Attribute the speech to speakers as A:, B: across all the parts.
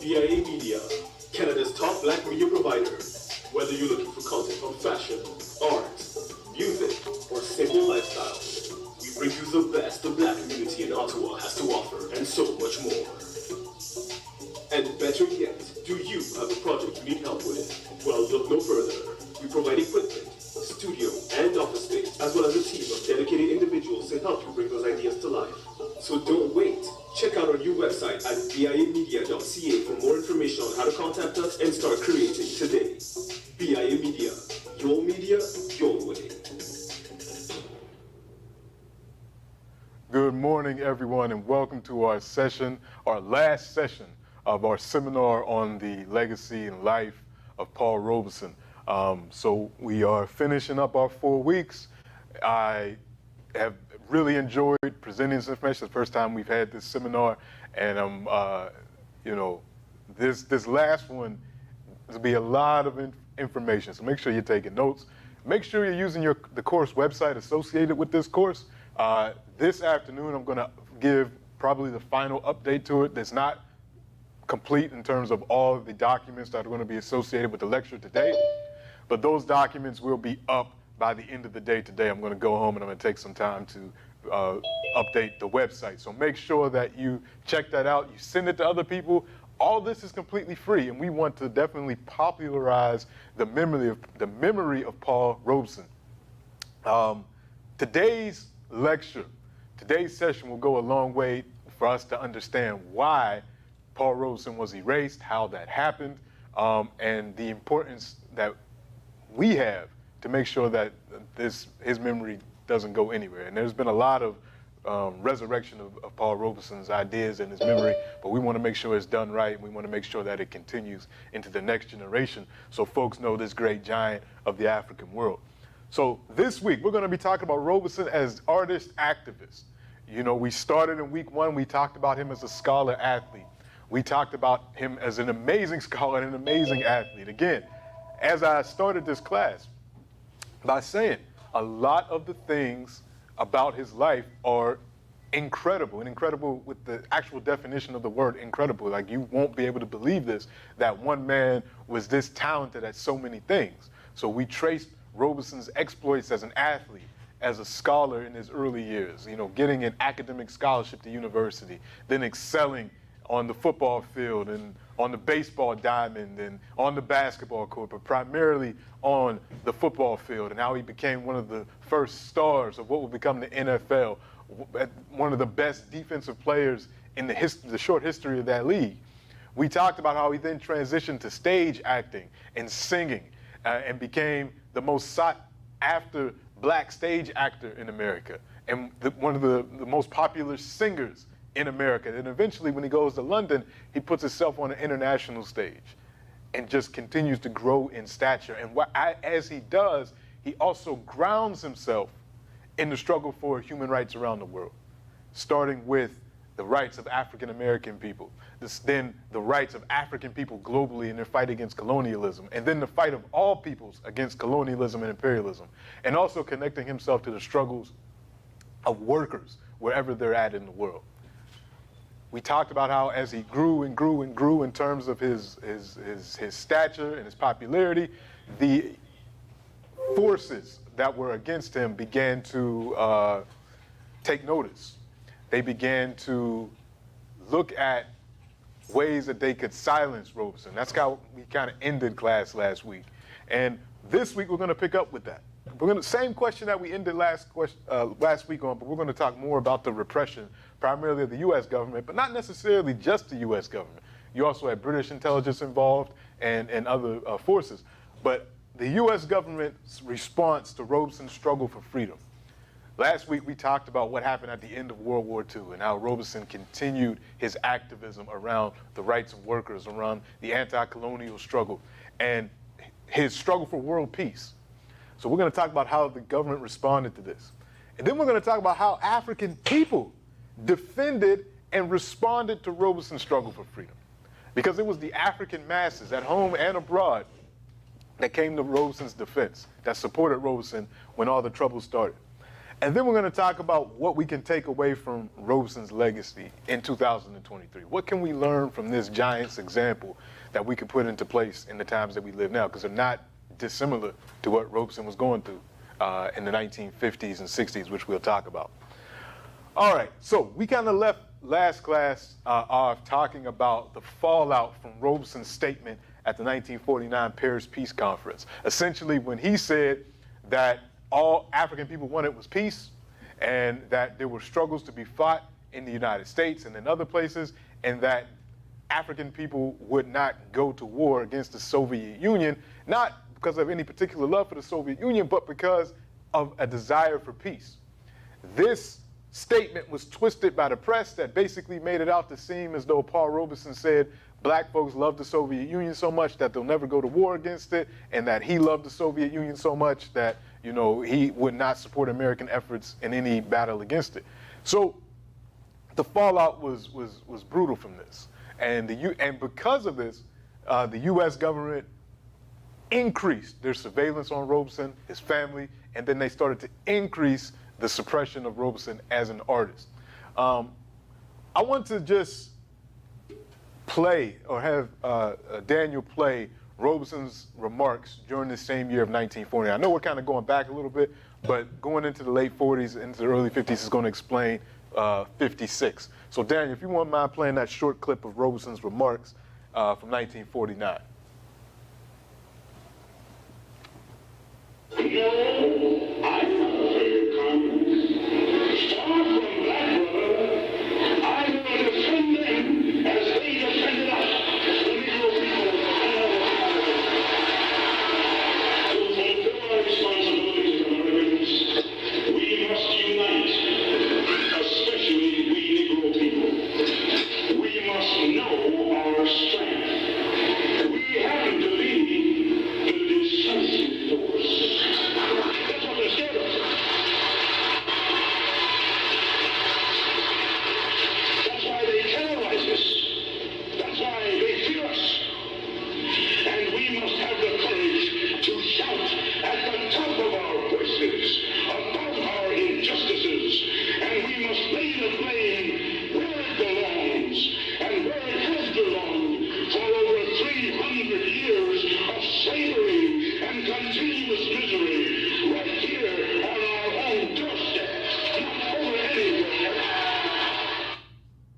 A: BIA Media, Canada's top black media provider. Whether you're looking for content on fashion, art, music, or simple lifestyle, we bring you the best the black community in Ottawa has to offer, and so much more. And better yet, do you have a project you need help with? Well, look no further. We provide equipment, studio, and office space, as well as a team of dedicated individuals to help you bring those ideas to life. So don't wait. Check out our new website at biamedia.ca for more information on how to contact us and start creating today. BIA Media, your way.
B: Good morning, everyone, and welcome to our session, our last session of our seminar on the legacy and life of Paul Robeson. So we are finishing up our 4 weeks. I have really enjoyed presenting this information. It's the first time we've had this seminar, and this last one will be a lot of information. So make sure you're taking notes. Make sure you're using the course website associated with this course. This afternoon, I'm going to give probably the final update to it. That's not complete in terms of all of the documents that are going to be associated with the lecture today, but those documents will be up by the end of the day today. I'm going to go home and I'm going to take some time to update the website. So make sure that you check that out. You send it to other people. All this is completely free, and we want to definitely popularize the memory of Paul Robeson. Today's lecture, today's session will go a long way for us to understand why Paul Robeson was erased, how that happened, and the importance that we have to make sure that his memory doesn't go anywhere. And there's been a lot of resurrection of Paul Robeson's ideas and his memory, but we want to make sure it's done right. We want to make sure that it continues into the next generation so folks know this great giant of the African world. So this week, we're going to be talking about Robeson as artist activist. You know, we started in week 1, we talked about him as a scholar athlete. We talked about him as an amazing scholar and an amazing athlete. Again, as I started this class by saying a lot of the things about his life are incredible, and incredible with the actual definition of the word incredible. Like, you won't be able to believe this, that one man was this talented at so many things. So we traced Robeson's exploits as an athlete, as a scholar in his early years, you know, getting an academic scholarship to university, then excelling on the football field and on the baseball diamond and on the basketball court, but primarily on the football field, and how he became one of the first stars of what would become the NFL, one of the best defensive players in the short history of that league. We talked about how he then transitioned to stage acting and singing and became the most sought after black stage actor in America and one of the most popular singers in America. And eventually, when he goes to London, he puts himself on an international stage and just continues to grow in stature. And as he does, he also grounds himself in the struggle for human rights around the world, starting with the rights of African American people, then the rights of African people globally in their fight against colonialism, and then the fight of all peoples against colonialism and imperialism, and also connecting himself to the struggles of workers wherever they're at in the world. We talked about how as he grew and grew and grew in terms of his stature and his popularity, the forces that were against him began to take notice. They began to look at ways that they could silence Robeson. That's how we kind of ended class last week. And this week we're going to pick up with that. We're going to same question that we ended last week on, but we're going to talk more about the repression, primarily of the U.S. government, but not necessarily just the U.S. government. You also had British intelligence involved and other forces. But the U.S. government's response to Robeson's struggle for freedom. Last week we talked about what happened at the end of World War II and how Robeson continued his activism around the rights of workers, around the anti-colonial struggle, and his struggle for world peace. So we're going to talk about how the government responded to this. And then we're going to talk about how African people defended and responded to Robeson's struggle for freedom. Because it was the African masses at home and abroad that came to Robeson's defense, that supported Robeson when all the trouble started. And then we're going to talk about what we can take away from Robeson's legacy in 2023. What can we learn from this Giants example that we can put into place in the times that we live now? Because they're not dissimilar to what Robeson was going through in the 1950s and 60s, which we'll talk about. All right, so we kind of left last class off talking about the fallout from Robeson's statement at the 1949 Paris Peace Conference. Essentially, when he said that all African people wanted was peace, and that there were struggles to be fought in the United States and in other places, and that African people would not go to war against the Soviet Union, not because of any particular love for the Soviet Union, but because of a desire for peace. This statement was twisted by the press that basically made it out to seem as though Paul Robeson said black folks love the Soviet Union so much that they'll never go to war against it, and that he loved the Soviet Union so much that, you know, he would not support American efforts in any battle against it. So the fallout was brutal from this. And because of this, the U.S. government increased their surveillance on Robeson, his family, and then they started to increase the suppression of Robeson as an artist. I want to just play, or have Daniel play, Robeson's remarks during the same year of 1940. I know we're kind of going back a little bit, but going into the late 40s, into the early 50s is going to explain 56. So Daniel, if you wouldn't mind playing that short clip of Robeson's remarks from 1949.
C: No, I'm not afraid of Congress. Far from that, brother. I will defend them as they defended us, the Negro people and all of Congress. To fulfill our responsibilities as Americans, we must unite, especially we Negro people. We must know our strength. We happen to be the decisive force. That's what they're scared of. That's why they terrorize us. That's why they fear us. And we must have the courage to shout at the top of our voices about our injustices. And we must lay the blame where it belongs and where it has belonged for over 300 years of slavery and continuous misery right here on our own doorstep, not over anywhere.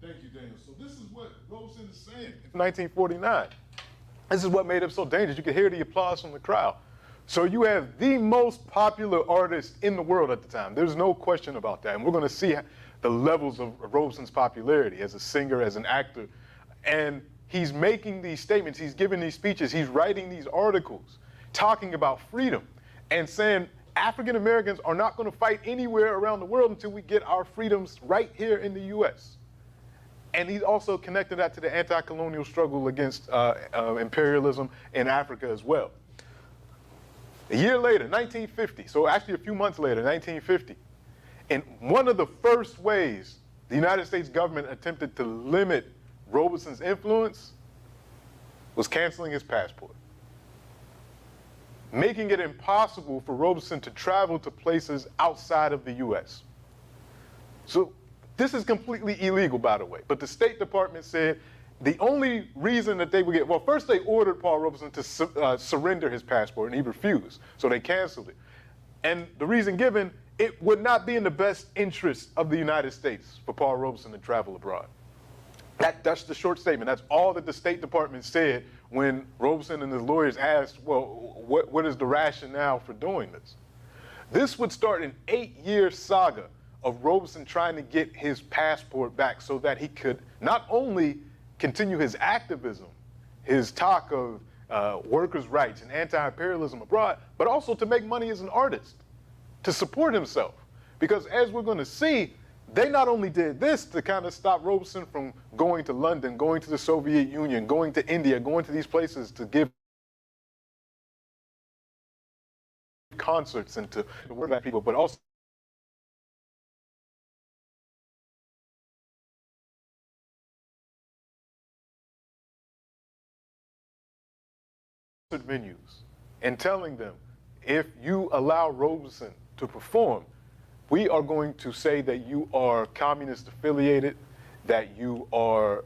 B: Thank you, Daniel. So this is what Robeson is saying in 1949. This is what made it so dangerous. You could hear the applause from the crowd. So you have the most popular artist in the world at the time. There's no question about that. And we're going to see the levels of Robeson's popularity as a singer, as an actor. And he's making these statements. He's giving these speeches. He's writing these articles talking about freedom and saying African Americans are not going to fight anywhere around the world until we get our freedoms right here in the U.S. And he's also connected that to the anti-colonial struggle against imperialism in Africa as well. A year later, 1950, so actually a few months later, 1950, and one of the first ways the United States government attempted to limit Robeson's influence was canceling his passport, making it impossible for Robeson to travel to places outside of the U.S. So this is completely illegal, by the way, but the State Department said the only reason that they would get, well, first they ordered Paul Robeson to surrender his passport, and he refused, so they canceled it. And the reason given, it would not be in the best interest of the United States for Paul Robeson to travel abroad. That's the short statement. That's all that the State Department said when Robeson and his lawyers asked, well, what is the rationale for doing this? This would start an 8-year saga of Robeson trying to get his passport back so that he could not only continue his activism, his talk of workers' rights and anti-imperialism abroad, but also to make money as an artist, to support himself. Because as we're going to see, they not only did this to kind of stop Robeson from going to London, going to the Soviet Union, going to India, going to these places to give concerts and to work with people, but also venues and telling them, if you allow Robeson to perform, we are going to say that you are communist affiliated, that you are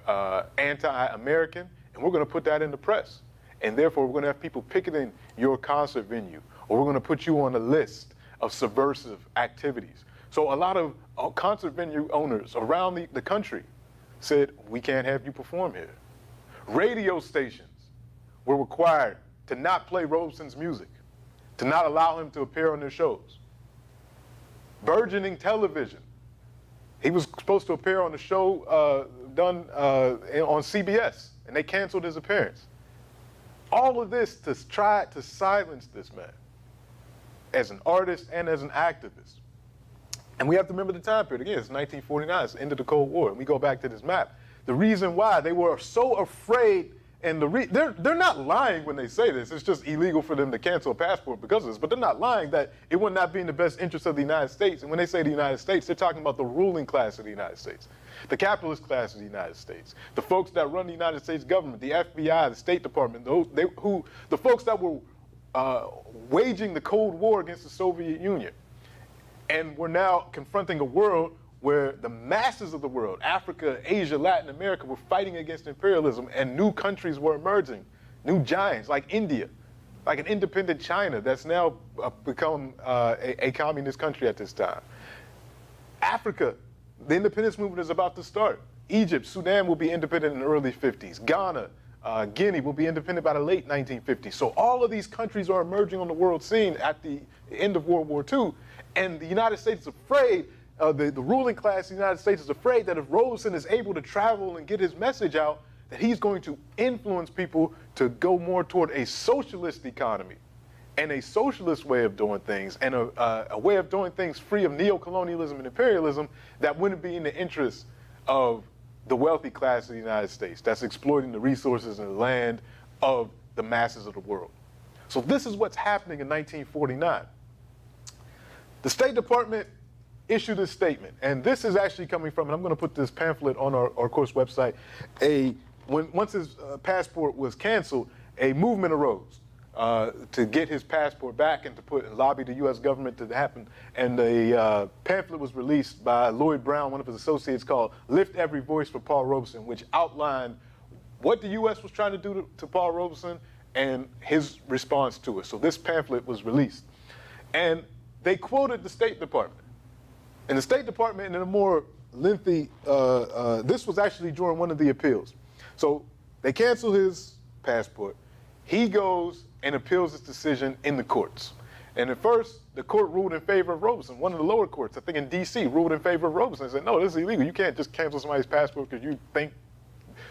B: anti-American, and we're going to put that in the press. And therefore, we're going to have people picketing your concert venue, or we're going to put you on a list of subversive activities. So a lot of concert venue owners around the country said, we can't have you perform here. Radio stations were required to not play Robeson's music, to not allow him to appear on their shows. Burgeoning television. He was supposed to appear on the show done on CBS, and they canceled his appearance. All of this to try to silence this man as an artist and as an activist. And we have to remember the time period. Again, it's 1949, it's the end of the Cold War. And we go back to this map. The reason why they were so afraid, and they're not lying when they say this. It's just illegal for them to cancel a passport because of this. But they're not lying that it would not be in the best interest of the United States. And when they say the United States, they're talking about the ruling class of the United States, the capitalist class of the United States, the folks that run the United States government, the FBI, the State Department, the folks that were waging the Cold War against the Soviet Union. And we're now confronting a world where the masses of the world, Africa, Asia, Latin America, were fighting against imperialism, and new countries were emerging, new giants like India, like an independent China that's now become a communist country at this time. Africa, the independence movement is about to start. Egypt, Sudan will be independent in the early 50s. Ghana, Guinea will be independent by the late 1950s. So all of these countries are emerging on the world scene at the end of World War II. And the United States is afraid, the ruling class of the United States is afraid that if Robeson is able to travel and get his message out, that he's going to influence people to go more toward a socialist economy and a socialist way of doing things, and a way of doing things free of neocolonialism and imperialism that wouldn't be in the interest of the wealthy class of the United States that's exploiting the resources and the land of the masses of the world. So this is what's happening in 1949. The State Department issued a statement, and this is actually coming from, and I'm going to put this pamphlet on our course website. Once his passport was canceled, a movement arose to get his passport back and to lobby the U.S. government to happen. And a pamphlet was released by Lloyd Brown, one of his associates, called "Lift Every Voice for Paul Robeson," which outlined what the U.S. was trying to do to Paul Robeson and his response to it. So this pamphlet was released, and they quoted the State Department. And the State Department, in a more lengthy, this was actually during one of the appeals. So they cancel his passport. He goes and appeals his decision in the courts. And at first, the court ruled in favor of Robeson. One of the lower courts, I think in D.C., ruled in favor of Robeson and said, no, this is illegal. You can't just cancel somebody's passport because you think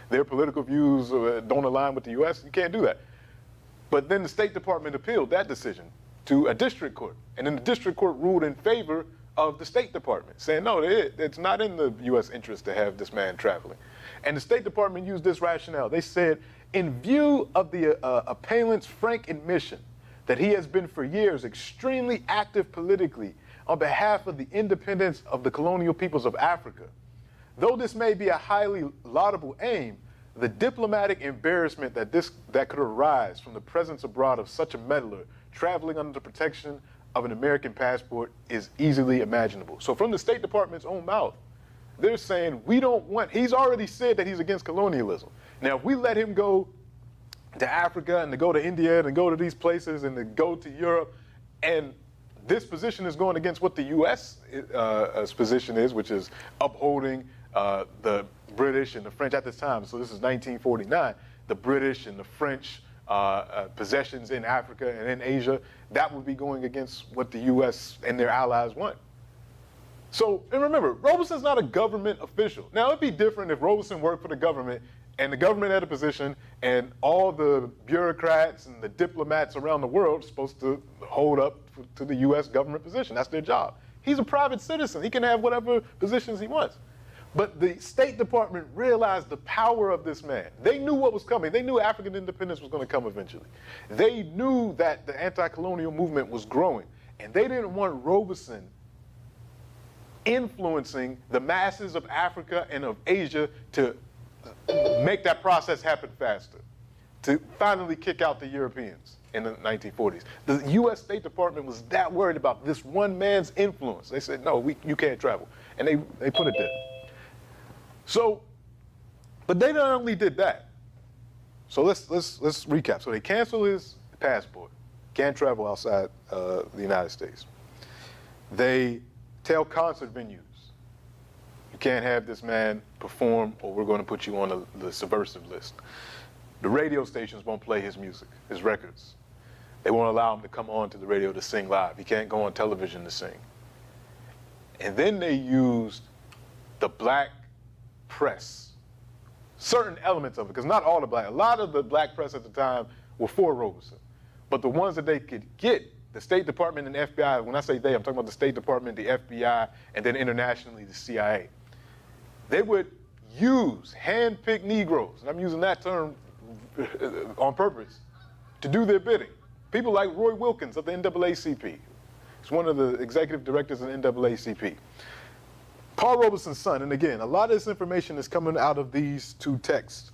B: their political views don't align with the U.S. You can't do that. But then the State Department appealed that decision to a district court. And then the district court ruled in favor of the State Department, saying, no, it's not in the U.S. interest to have this man traveling. And the State Department used this rationale. They said, in view of the appellant's frank admission that he has been for years extremely active politically on behalf of the independence of the colonial peoples of Africa, though this may be a highly laudable aim, the diplomatic embarrassment that could arise from the presence abroad of such a meddler traveling under the protection of an American passport is easily imaginable. So from the State Department's own mouth, they're saying, we don't want, he's already said that he's against colonialism. Now, if we let him go to Africa and to go to India and to go to these places and to go to Europe, and this position is going against what the U.S. Position is, which is upholding the British and the French at this time. So this is 1949, the British and the French possessions in Africa and in Asia, that would be going against what the U.S. and their allies want. So, and remember, Robeson's not a government official. Now, it'd be different if Robeson worked for the government and the government had a position and all the bureaucrats and the diplomats around the world are supposed to hold up to the U.S. government position. That's their job. He's a private citizen. He can have whatever positions he wants. But the State Department realized the power of this man. They knew what was coming. They knew African independence was going to come eventually. They knew that the anti-colonial movement was growing. And they didn't want Robeson influencing the masses of Africa and of Asia to make that process happen faster, to finally kick out the Europeans. in the 1940s. The U.S. State Department was that worried about this one man's influence. They said, no, you can't travel. And they put it there. So, but they not only did that. So let's recap. So they cancel his passport. Can't travel outside the United States. They tell concert venues, you can't have this man perform or we're going to put you on the subversive list. The radio stations won't play his music, his records. They won't allow him to come on to the radio to sing live. He can't go on television to sing. And then they used the black press, certain elements of it, because not all a lot of the black press at the time were for Robeson. But the ones that they could get, the State Department and the FBI, when I say they, I'm talking about the State Department, the FBI, and then internationally the CIA. They would use hand-picked Negroes, and I'm using that term on purpose, to do their bidding. People like Roy Wilkins of the NAACP. He's one of the executive directors of the NAACP. Paul Robeson's son, and again, a lot of this information is coming out of these two texts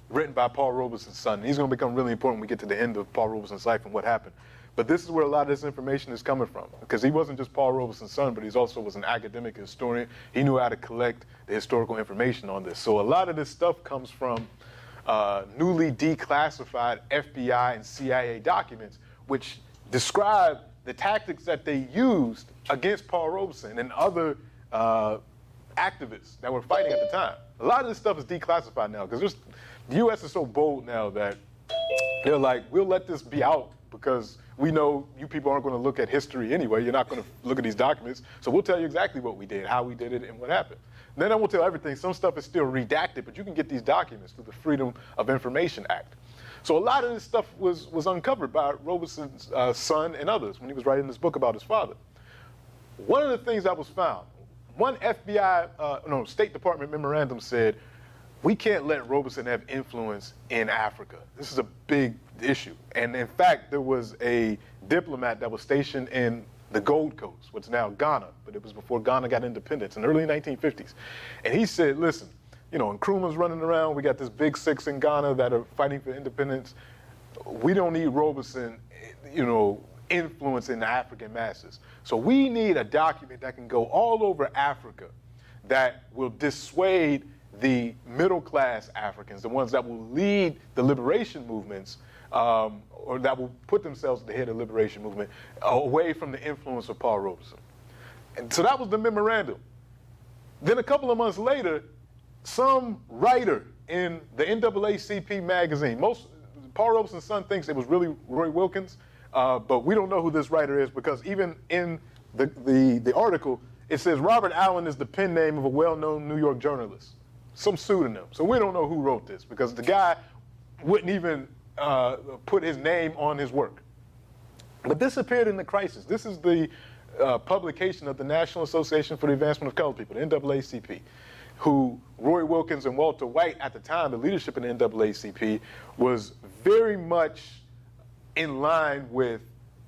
B: written by Paul Robeson's son. And he's going to become really important when we get to the end of Paul Robeson's life and what happened. But this is where a lot of this information is coming from, because he wasn't just Paul Robeson's son, but he also was an academic historian. He knew how to collect the historical information on this. So a lot of this stuff comes from newly declassified FBI and CIA documents, which describe the tactics that they used against Paul Robeson and other activists that were fighting at the time. A lot of this stuff is declassified now, because the U.S. is so bold now that they're like, we'll let this be out because we know you people aren't going to look at history anyway. You're not going to look at these documents. So we'll tell you exactly what we did, how we did it, and what happened. And then I won't tell everything. Some stuff is still redacted, but you can get these documents through the Freedom of Information Act. So a lot of this stuff was uncovered by Robeson's son and others when he was writing this book about his father. One of the things that was found, one State Department memorandum said, we can't let Robeson have influence in Africa. This is a big issue. And in fact, there was a diplomat that was stationed in the Gold Coast, what's now Ghana, but it was before Ghana got independence in the early 1950s. And he said, listen, Nkrumah's running around. We got this big six in Ghana that are fighting for independence. We don't need Robeson, influence in the African masses. So we need a document that can go all over Africa that will dissuade the middle-class Africans, the ones that will lead the liberation movements, or that will put themselves at the head of the liberation movement, away from the influence of Paul Robeson. And so that was the memorandum. Then a couple of months later, some writer in the NAACP magazine, Paul Robeson's son thinks it was really Roy Wilkins, but we don't know who this writer is, because even in the article, it says Robert Allen is the pen name of a well-known New York journalist, some pseudonym. So we don't know who wrote this, because the guy wouldn't even put his name on his work. But this appeared in The Crisis. This is the publication of the National Association for the Advancement of Colored People, the NAACP, who Roy Wilkins and Walter White, at the time, the leadership in the NAACP, was very much in line with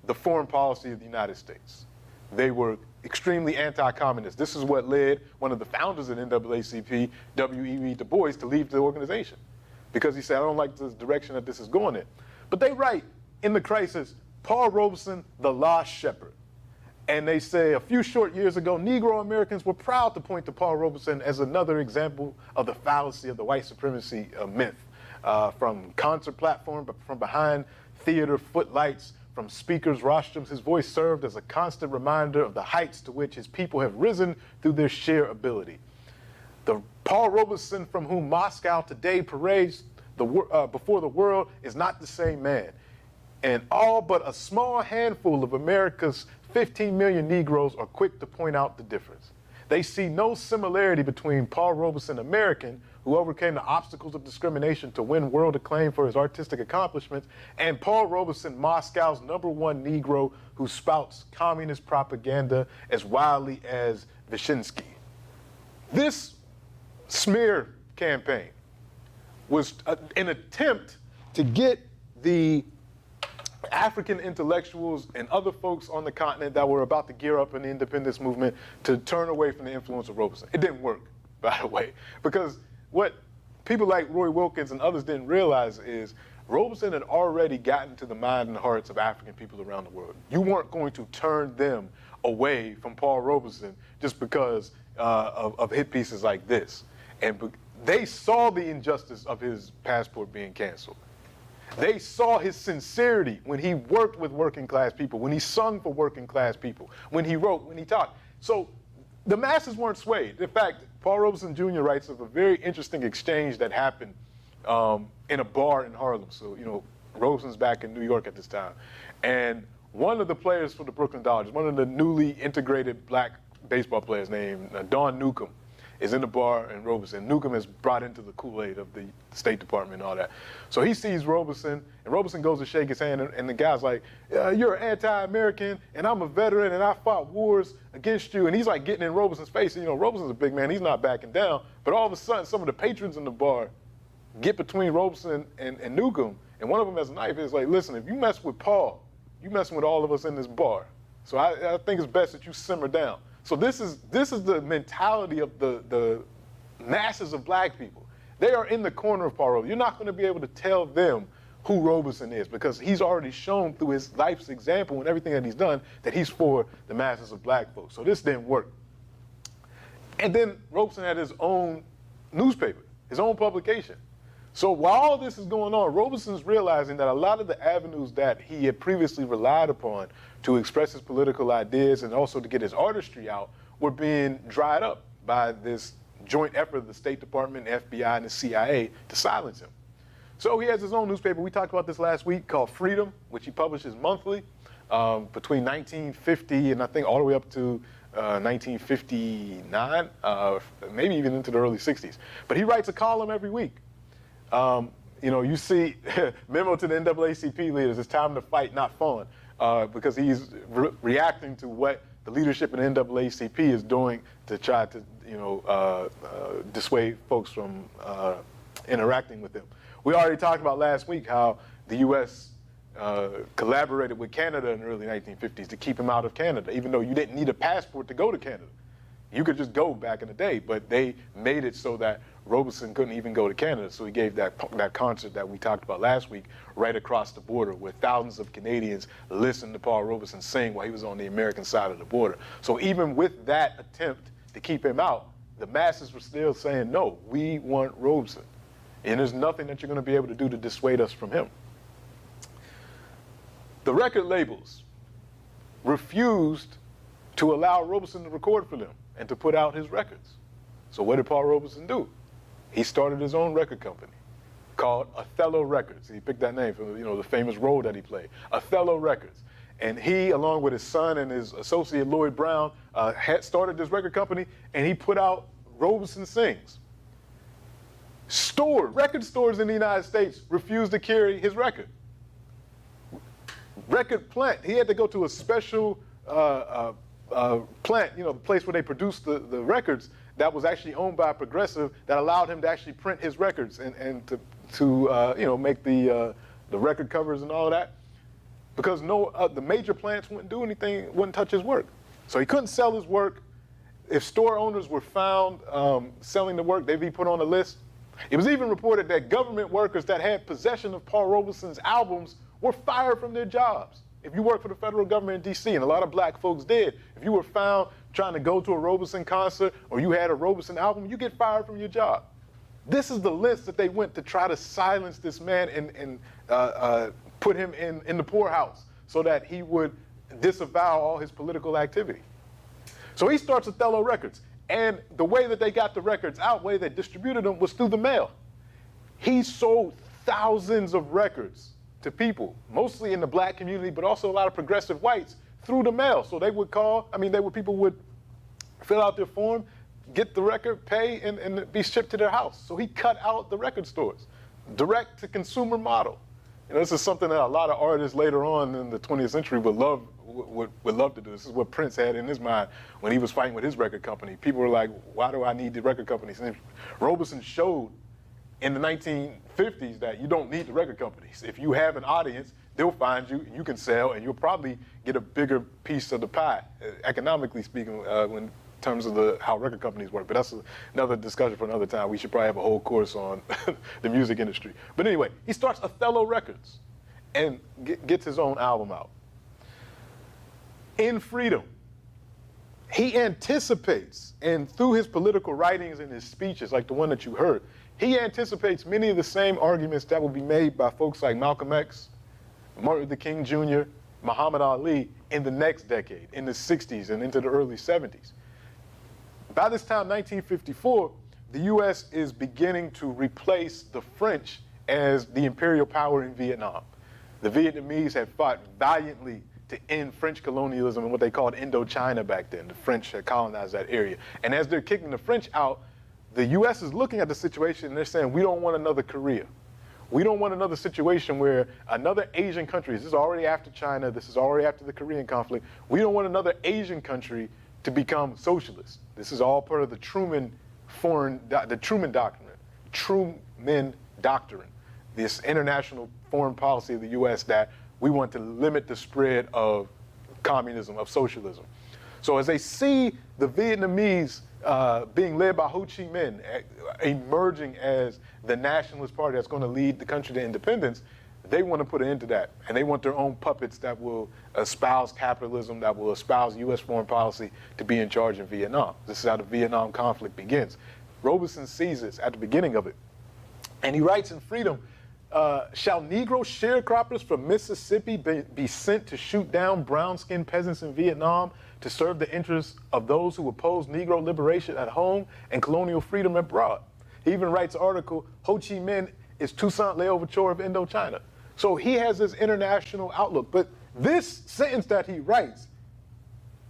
B: the foreign policy of the United States. They were extremely anti-communist. This is what led one of the founders of the NAACP, W.E.B. Du Bois, to leave the organization, because he said, I don't like the direction that this is going in. But they write in The Crisis, Paul Robeson, the lost shepherd. And they say a few short years ago, Negro Americans were proud to point to Paul Robeson as another example of the fallacy of the white supremacy myth. From concert platform, but from behind theater footlights, from speakers' rostrums, his voice served as a constant reminder of the heights to which his people have risen through their sheer ability. The Paul Robeson from whom Moscow today parades before the world is not the same man. And all but a small handful of America's 15 million Negroes are quick to point out the difference. They see no similarity between Paul Robeson, American, who overcame the obstacles of discrimination to win world acclaim for his artistic accomplishments, and Paul Robeson, Moscow's #1 Negro, who spouts communist propaganda as wildly as Wyszynski. This smear campaign was an attempt to get the African intellectuals and other folks on the continent that were about to gear up in the independence movement to turn away from the influence of Robeson. It didn't work, by the way, because what people like Roy Wilkins and others didn't realize is Robeson had already gotten to the mind and hearts of African people around the world. You weren't going to turn them away from Paul Robeson just because of hit pieces like this. And they saw the injustice of his passport being canceled. They saw his sincerity when he worked with working class people, when he sung for working class people, when he wrote, when he talked. So the masses weren't swayed. In fact, Paul Robeson Jr. writes of a very interesting exchange that happened in a bar in Harlem. So, you know, Robeson's back in New York at this time. And one of the players for the Brooklyn Dodgers, one of the newly integrated black baseball players named Don Newcomb, is in the bar in Robeson. Newcomb is brought into the Kool-Aid of the State Department and all that. So he sees Robeson, and Robeson goes to shake his hand, and the guy's like, you're anti-American, and I'm a veteran, and I fought wars against you. And he's like getting in Robeson's face. And, you know, Robeson's a big man. He's not backing down. But all of a sudden, some of the patrons in the bar get between Robeson and Newcomb, and one of them has a knife. It's like, listen, if you mess with Paul, you messing with all of us in this bar. So I think it's best that you simmer down. So this is the mentality of the masses of black people. They are in the corner of Paul Robeson. You're not going to be able to tell them who Robeson is because he's already shown through his life's example and everything that he's done that he's for the masses of black folks. So this didn't work. And then Robeson had his own newspaper, his own publication. So while all this is going on, Robeson's realizing that a lot of the avenues that he had previously relied upon to express his political ideas and also to get his artistry out were being dried up by this joint effort of the State Department, FBI, and the CIA to silence him. So he has his own newspaper. We talked about this last week called Freedom, which he publishes monthly between 1950 and I think all the way up to 1959, maybe even into the early 60s. But he writes a column every week. You know, you see, memo to the NAACP leaders, it's time to fight, not fun, because he's reacting to what the leadership in the NAACP is doing to try to, you know, dissuade folks from interacting with them. We already talked about last week how the U.S. Collaborated with Canada in the early 1950s to keep him out of Canada, even though you didn't need a passport to go to Canada. You could just go back in the day, but they made it so that Robeson couldn't even go to Canada, so he gave that concert that we talked about last week right across the border where thousands of Canadians listened to Paul Robeson sing while he was on the American side of the border. So even with that attempt to keep him out, the masses were still saying, no, we want Robeson. And there's nothing that you're going to be able to do to dissuade us from him. The record labels refused to allow Robeson to record for them and to put out his records. So what did Paul Robeson do? He started his own record company called Othello Records. He picked that name from, you know, the famous role that he played, Othello Records. And he, along with his son and his associate Lloyd Brown, had started this record company, and he put out Robeson Sings. Record stores in the United States refused to carry his record. Record plant, he had to go to a special plant, you know, the place where they produced the records that was actually owned by Progressive that allowed him to actually print his records and to you know, make the record covers and all of that. Because the major plants wouldn't do anything, wouldn't touch his work. So he couldn't sell his work. If store owners were found selling the work, they'd be put on a list. It was even reported that government workers that had possession of Paul Robeson's albums were fired from their jobs. If you work for the federal government in D.C., and a lot of black folks did, if you were found trying to go to a Robeson concert or you had a Robeson album, you get fired from your job. This is the lengths that they went to try to silence this man and put him in the poorhouse so that he would disavow all his political activity. So he starts Othello Records. And the way that they got the records out, the way they distributed them, was through the mail. He sold thousands of records to people, mostly in the black community, but also a lot of progressive whites, through the mail. So they would call, people would fill out their form, get the record, pay, and be shipped to their house. So he cut out the record stores, direct to consumer model. You know, this is something that a lot of artists later on in the 20th century would love to do. This is what Prince had in his mind when he was fighting with his record company. People were like, why do I need the record companies? And Robeson showed in the 1950s that you don't need the record companies. If you have an audience, they'll find you, and you can sell, and you'll probably get a bigger piece of the pie, economically speaking, when terms of how record companies work, but that's another discussion for another time. We should probably have a whole course on the music industry. But anyway, he starts Othello Records and gets his own album out. In Freedom, he anticipates, and through his political writings and his speeches, like the one that you heard, he anticipates many of the same arguments that will be made by folks like Malcolm X, Martin Luther King Jr., Muhammad Ali in the next decade, in the 60s and into the early 70s. By this time, 1954, the U.S. is beginning to replace the French as the imperial power in Vietnam. The Vietnamese had fought valiantly to end French colonialism and what they called Indochina back then. The French had colonized that area. And as they're kicking the French out, the U.S. is looking at the situation and they're saying, we don't want another Korea. We don't want another situation where another Asian country, this is already after China, this is already after the Korean conflict, we don't want another Asian country to become socialist. This is all part of the Truman Doctrine, this international foreign policy of the U.S. that we want to limit the spread of communism, of socialism. So as they see the Vietnamese being led by Ho Chi Minh, emerging as the nationalist party that's going to lead the country to independence, they want to put an end to that. And they want their own puppets that will espouse capitalism, that will espouse U.S. foreign policy to be in charge in Vietnam. This is how the Vietnam conflict begins. Robeson sees this at the beginning of it. And he writes in Freedom, shall Negro sharecroppers from Mississippi be sent to shoot down brown-skinned peasants in Vietnam to serve the interests of those who oppose Negro liberation at home and colonial freedom abroad? He even writes an article, Ho Chi Minh is Toussaint L'Ouverture of Indochina. So he has this international outlook. But this sentence that he writes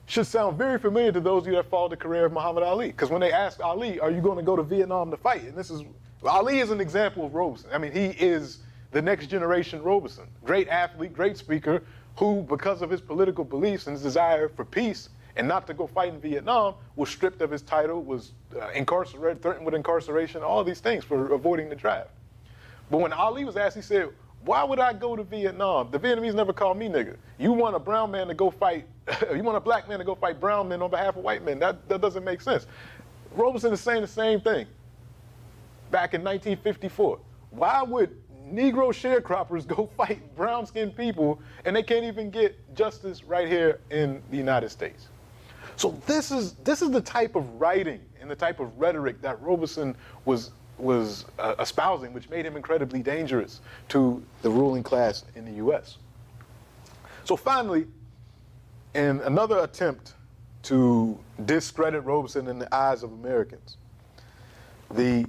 B: should sound very familiar to those of you that followed the career of Muhammad Ali. Because when they asked Ali, are you going to go to Vietnam to fight? And Ali is an example of Robeson. I mean, he is the next generation Robeson. Great athlete, great speaker, who, because of his political beliefs and his desire for peace and not to go fight in Vietnam, was stripped of his title, was incarcerated, threatened with incarceration, all these things for avoiding the draft. But when Ali was asked, he said, why would I go to Vietnam? The Vietnamese never called me nigger. You want a brown man to go fight, you want a black man to go fight brown men on behalf of white men. That doesn't make sense. Robeson is saying the same thing back in 1954. Why would Negro sharecroppers go fight brown-skinned people and they can't even get justice right here in the United States? So this is the type of writing and the type of rhetoric that Robeson was espousing, which made him incredibly dangerous to the ruling class in the U.S. So finally, in another attempt to discredit Robeson in the eyes of Americans, the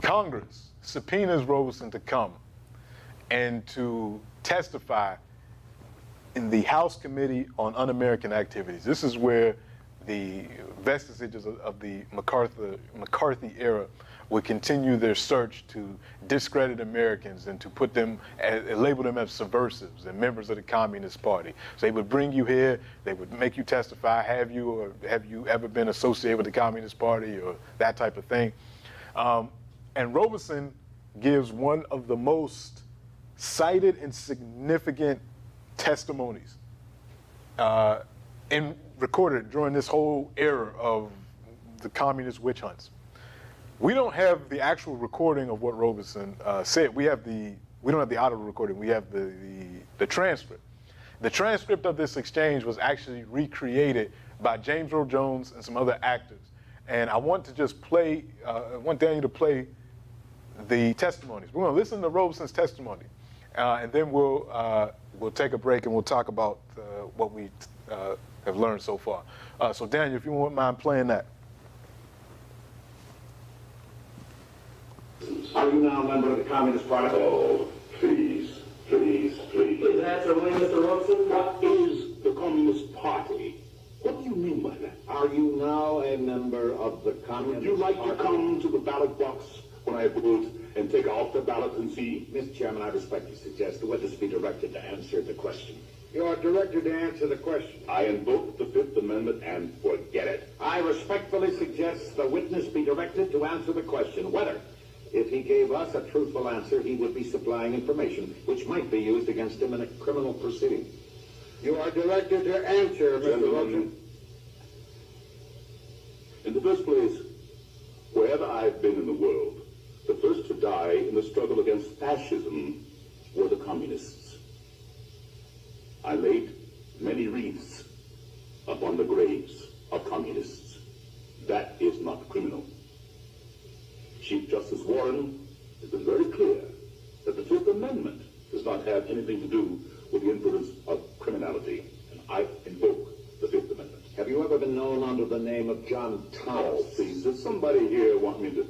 B: Congress subpoenas Robeson to come and to testify in the House Committee on Un-American Activities. This is where the vestiges of the McCarthy era would continue their search to discredit Americans and to put them, label them as subversives and members of the Communist Party. So they would bring you here, they would make you testify, have you ever been associated with the Communist Party or that type of thing. And Robeson gives one of the most cited and significant testimonies recorded during this whole era of the communist witch hunts. We don't have the actual recording of what Robeson said. We don't have the audio recording. We have the transcript. The transcript of this exchange was actually recreated by James Earl Jones and some other actors. And I want to just play. I want Daniel to play the testimonies. We're going to listen to Robeson's testimony, and then we'll take a break and we'll talk about what we have learned so far. So Daniel, if you wouldn't mind playing that.
C: Are you now a member of the Communist Party? Oh, please. Please answer me, Mr. Robeson. What is the Communist Party? What do you mean by that?
D: Are you now a member of the Communist
C: Would you like
D: Party?
C: to come to the ballot box when I vote and take off the ballot and see?
D: Mr. Chairman, I respectfully suggest the witness be directed to answer the question.
E: You are directed to answer the question.
C: I invoke the Fifth Amendment and forget it.
D: I respectfully suggest the witness be directed to answer the question whether, if he gave us a truthful answer, he would be supplying information which might be used against him in a criminal proceeding.
E: You are directed to answer, Mr. Robeson.
C: fascism were the communists. I laid many wreaths upon the graves of communists. That is not criminal. Chief Justice Warren has been very clear that the Fifth Amendment does not have anything to do with the influence of criminality, and I invoke the Fifth Amendment.
D: Have you ever been known under the name of John Thomas?
C: Oh, please, does somebody here want me to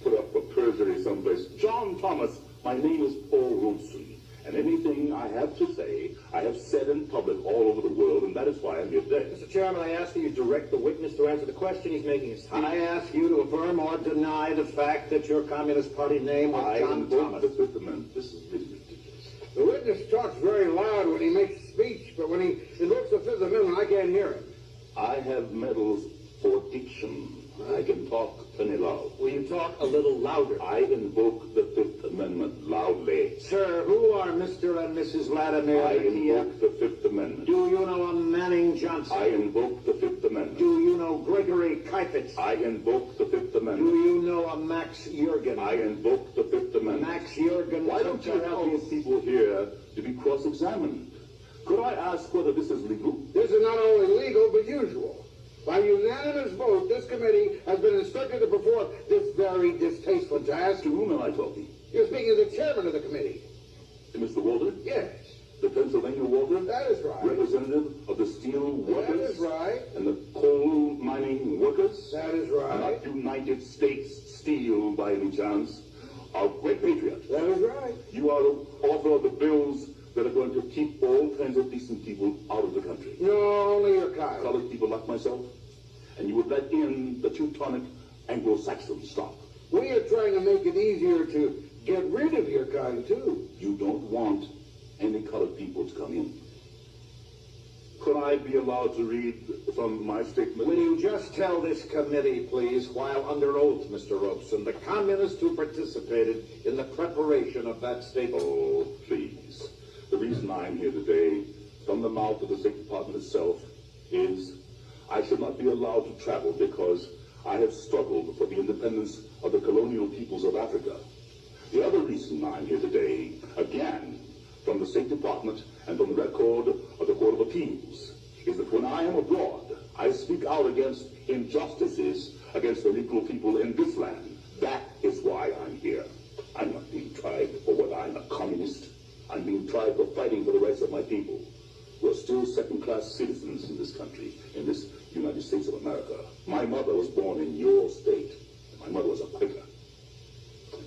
C: put up for perjury someplace? John Thomas, my name is Paul Robeson, and anything I have to say, I have said in public all over the world, and that is why I'm here today.
D: Mr. Chairman, I ask that you direct the witness to answer the question. He's making a speech. I ask you to affirm or deny the fact that your Communist Party name was John Thomas.
C: The Fifth Amendment. This is ridiculous.
E: The witness talks very loud when he makes a speech, but when he invokes the Fifth Amendment, I can't hear him.
C: I have medals for diction. I can talk plenty loud.
D: Will you talk a little louder?
C: I invoke the Fifth Amendment loudly.
D: Sir, who are Mr. and Mrs. Vladimir?
C: I invoke the Fifth Amendment.
D: Do you know a Manning Johnson?
C: I invoke the Fifth Amendment.
D: Do you know Gregory Kifitz?
C: I invoke the Fifth Amendment.
D: Do you know a Max Jurgen?
C: I invoke the Fifth Amendment.
D: Max Jurgen.
C: Why don't you have these people here to be cross-examined? Could I ask whether this is legal?
E: This is not only legal, but usual. By unanimous vote, this committee has been instructed to perform this very distasteful task.
C: To whom am I talking?
E: You're speaking to the chairman of the committee.
C: To Mr. Walter?
E: Yes,
C: The Pennsylvania Walter?
E: that is right.
C: Representative of the steel workers?
E: That is right.
C: And the coal mining workers?
E: That is
C: And
E: right.
C: not United States Steel, by any chance. A great patriot.
E: That is right.
C: You are the author of the bills that are going to keep all kinds of decent people out of the country.
E: No, only your kind.
C: Colored people like myself. And you would let in the Teutonic Anglo-Saxon stock.
E: We are trying to make it easier to get rid of your kind, too.
C: You don't want any colored people to come in. Could I be allowed to read from my statement?
D: Will you just tell this committee, please, while under oath, Mr. Robeson, the communists who participated in the preparation of that statement?
C: Oh, please. The reason I'm here today, from the mouth of the State Department itself, is I should not be allowed to travel because I have struggled for the independence of the colonial peoples of Africa. The other reason I'm here today, again, from the State Department and from the record of the Court of Appeals, is that when I am abroad, I speak out against injustices against the Negro people in this land. That is why I'm here. I'm not being tried for what I'm a communist. I'm being tried for fighting for the rights of my people, who are still second-class citizens in this country, in this United States of America. My mother was born in your state. My mother was a Quaker.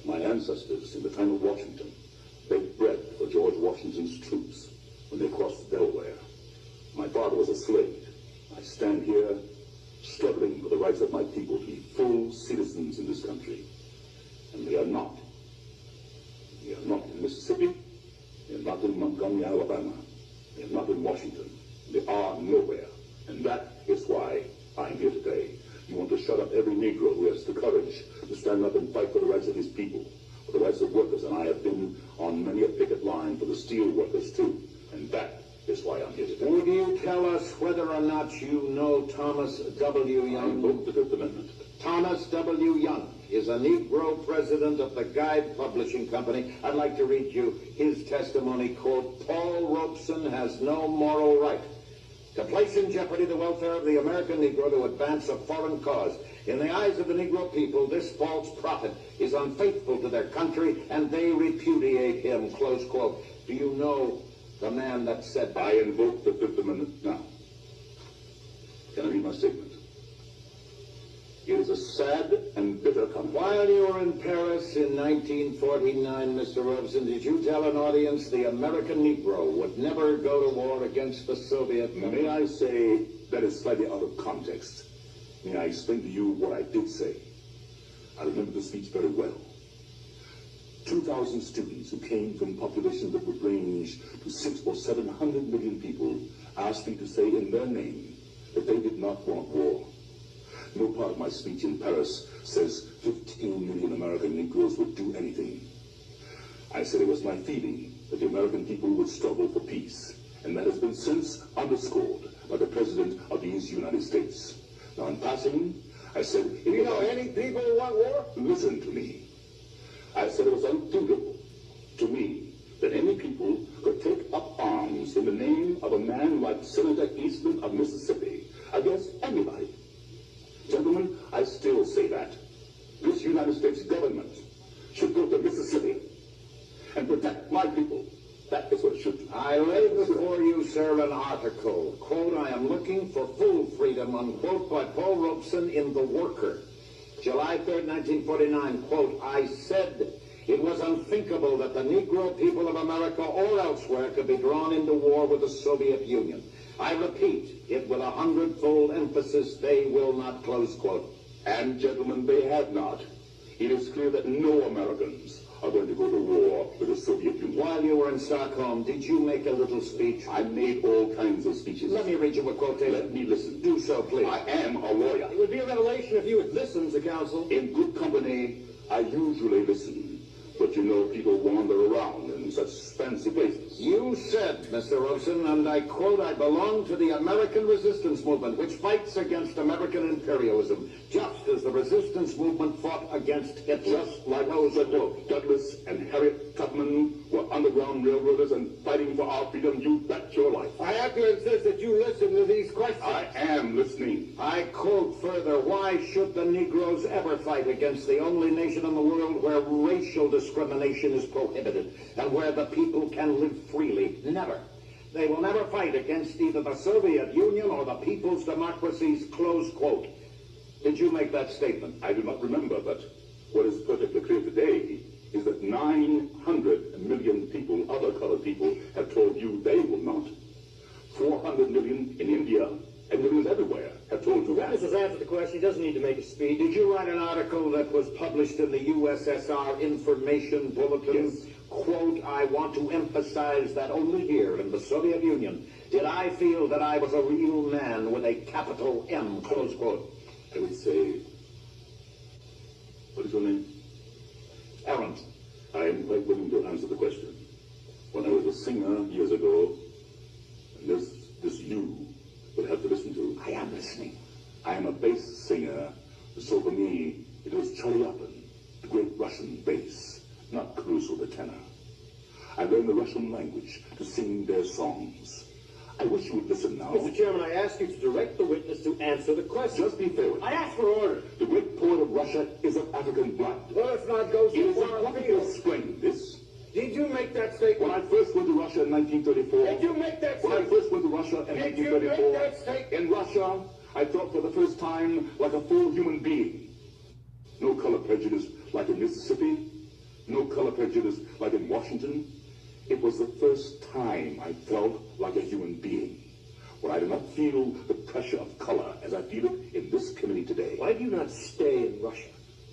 C: My ancestors, in the time of Washington, baked bread for George Washington's troops when they crossed the Delaware. My father was a slave. I stand here struggling for the rights of my people to be full citizens in this country. And they are not. They are not in Mississippi. They are not in Montgomery, Alabama. They are not in Washington. They are nowhere. And that is why I'm here today. You want to shut up every Negro who has the courage to stand up and fight for the rights of his people, for the rights of workers. And I have been on many a picket line for the steel workers, too. And that is why I'm here today.
D: Would you tell us whether or not you know Thomas W.
C: I
D: Young?
C: invoke the Fifth Amendment.
D: Thomas W. Young is a Negro president of the Guide Publishing Company. I'd like to read you his testimony, quote, Paul Robeson has no moral right to place in jeopardy the welfare of the American Negro to advance a foreign cause. In the eyes of the Negro people, this false prophet is unfaithful to their country, and they repudiate him, close quote. Do you know the man that said that?
C: I invoke the Fifth Amendment now. Can I read my statement? It is a sad and bitter comment.
D: While you were in Paris in 1949, Mr. Robeson, did you tell an audience the American Negro would never go to war against the Soviet Union?
C: May I say that is slightly out of context? May I explain to you what I did say? I remember the speech very well. 2,000 students who came from populations that would range to 600 or 700 million people asked me to say in their name that they did not want war. No part of my speech in Paris says 15 million American Negroes would do anything. I said it was my feeling that the American people would struggle for peace, and that has been since underscored by the President of these United States. Now, in passing, I said...
E: Do you know any people who want war?
C: Listen to me. I said it was undutiful to me that any people could take up arms in the name of a man like Senator Eastman of Mississippi against anybody. Gentlemen, I still say that this United States government should go to Mississippi and protect my people. That is what it should do.
D: I lay before you, sir, an article, quote, I am looking for full freedom, unquote, by Paul Robeson in The Worker. July 3rd, 1949, quote, I said it was unthinkable that the Negro people of America or elsewhere could be drawn into war with the Soviet Union. I repeat it with 100-fold emphasis, they will not, close quote.
C: And, gentlemen, they have not. It is clear that no Americans are going to go to war with the Soviet Union.
D: While you were in Stockholm, did you make a little speech?
C: I made all kinds of speeches.
D: Let me read you a quotation.
C: Let me listen.
D: Do so, please.
C: I am a lawyer.
E: It would be a revelation if you would listen to counsel.
C: In good company, I usually listen. But you know, people wander around in such fancy places.
D: You said, Mr. Robeson, and I quote, I belong to the American resistance movement, which fights against American imperialism, just as the resistance movement fought against Hitler.
C: Just like Douglas and Harriet Tubman were underground railroaders and fighting for our freedom, you bet your life.
E: I have to insist that you listen to these questions.
C: I am listening.
D: I quote further, why should the Negroes ever fight against the only nation in the world where racial discrimination is prohibited and where the people can live freely? Never. They will never fight against either the Soviet Union or the people's democracies, close quote. Did you make that statement?
C: I do not remember, but what is perfectly clear today is that 900 million people, other colored people, have told you they will not. 400 million in India and millions everywhere have told you that.
E: This has answered the question. He doesn't need to make a speech.
D: Did you write an article that was published in the USSR Information Bulletin?
C: Yes.
D: Quote, I want to emphasize that only here in the Soviet Union did I feel that I was a real man with a capital M, close quote.
C: I would say, what is your name?
D: Aaron.
C: I am quite willing to answer the question. When I was a singer years ago, and this you would have to listen to.
D: I am listening.
C: I am a bass singer, so for me, it was Charlie Oppen, the great Russian bass, not Caruso the tenor. I learned the Russian language to sing their songs. I wish you would listen now.
E: Mr. Chairman, I ask you to direct the witness to answer the question.
C: Just be fair with me.
E: I ask for order.
C: The great poet of Russia is of African blood.
E: Well, let's not go
C: It
E: so
C: is
E: far
C: important to
E: afield.
C: explain this.
E: Did you make that
C: When
E: statement?
C: I first went to Russia in 1934,
E: Did you make that
C: when I
E: statement?
C: first went to Russia in
E: Did you make
C: 1934,
E: that statement?
C: in Russia, I felt for the first time like a full human being. No color prejudice like in Mississippi, no color prejudice like in Washington. It was the first time I felt like a human being. When I did not feel the pressure of color as I feel it in this committee today.
E: Why do you not stay in Russia?